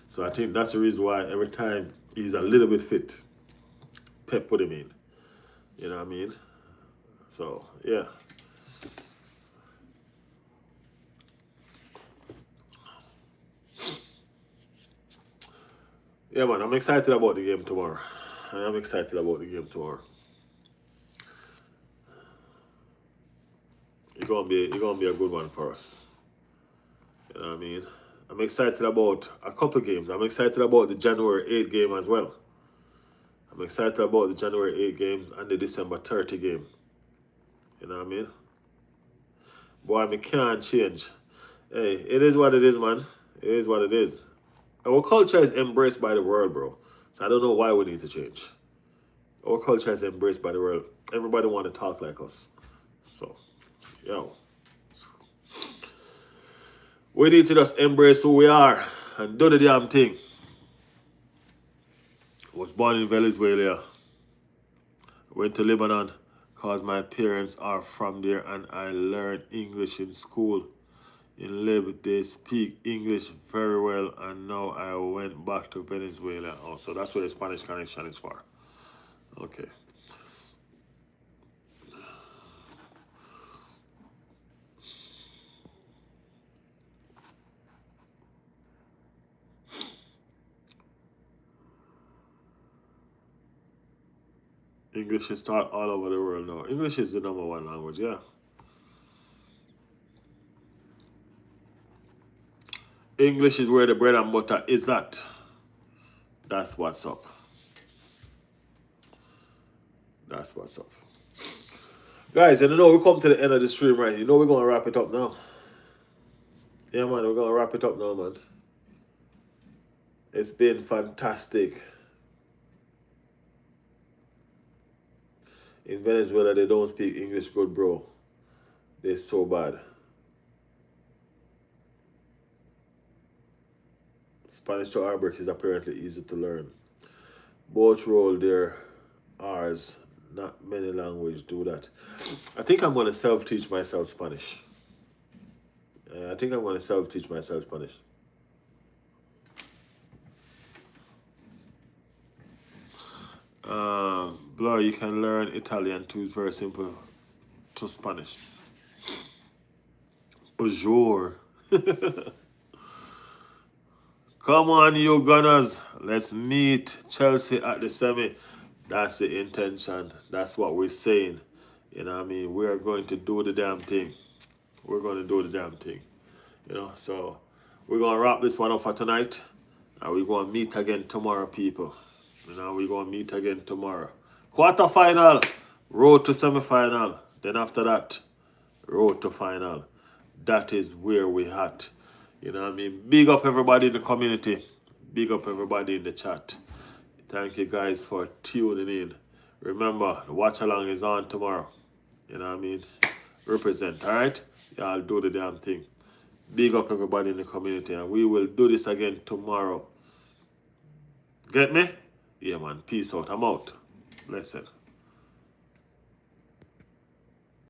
So I think that's the reason why every time he's a little bit fit, Pep put him in. You know what I mean? So yeah. Yeah, man, I'm excited about the game tomorrow. I am excited about the game tomorrow. It's gonna be a good one for us. You know what I mean? I'm excited about a couple games. I'm excited about the January 8 game as well. I'm excited about the January 8 games and the December 30 game. You know what I mean? Boy, I can't change. Hey, it is what it is, man. It is what it is. Our culture is embraced by the world, bro. So I don't know why we need to change. Our culture is embraced by the world. Everybody want to talk like us. So, yo. We need to just embrace who we are and do the damn thing. was born in Venezuela. Went to Lebanon because my parents are from there and I learned English in school. In Lib, they speak English very well, and now I went back to Venezuela. Oh, so that's where the Spanish connection is for. Okay. English is taught all over the world now. English is the #1 language, yeah. English is where the bread and butter is at. That's what's up. That's what's up. Guys, and you know we come to the end of the stream, right? You know we're going to wrap it up now. Yeah, man, we're going to wrap it up now, man. It's been fantastic. In Venezuela, they don't speak English good, bro. They're so bad. Spanish to Arabic is apparently easy to learn. Both roll their R's. Not many languages do that. I think I'm going to self-teach myself Spanish. I think I'm going to self-teach myself Spanish. Blur, you can learn Italian too. It's very simple to Spanish. Bonjour. Come on, you Gunners. Let's meet Chelsea at the semi. That's the intention. That's what we're saying. You know what I mean? We are going to do the damn thing. We're going to do the damn thing. You know, so we're going to wrap this one up for tonight. And we're going to meet again tomorrow, people. You know, we're going to meet again tomorrow. Quarter-final, road to semi-final. Then after that, road to final. That is where we're at. You know what I mean? Big up everybody in the community. Big up everybody in the chat. Thank you guys for tuning in. Remember, the watch along is on tomorrow. You know what I mean? Represent, alright? Y'all do the damn thing. Big up everybody in the community. And we will do this again tomorrow. Get me? Yeah, man. Peace out. I'm out. Blessed.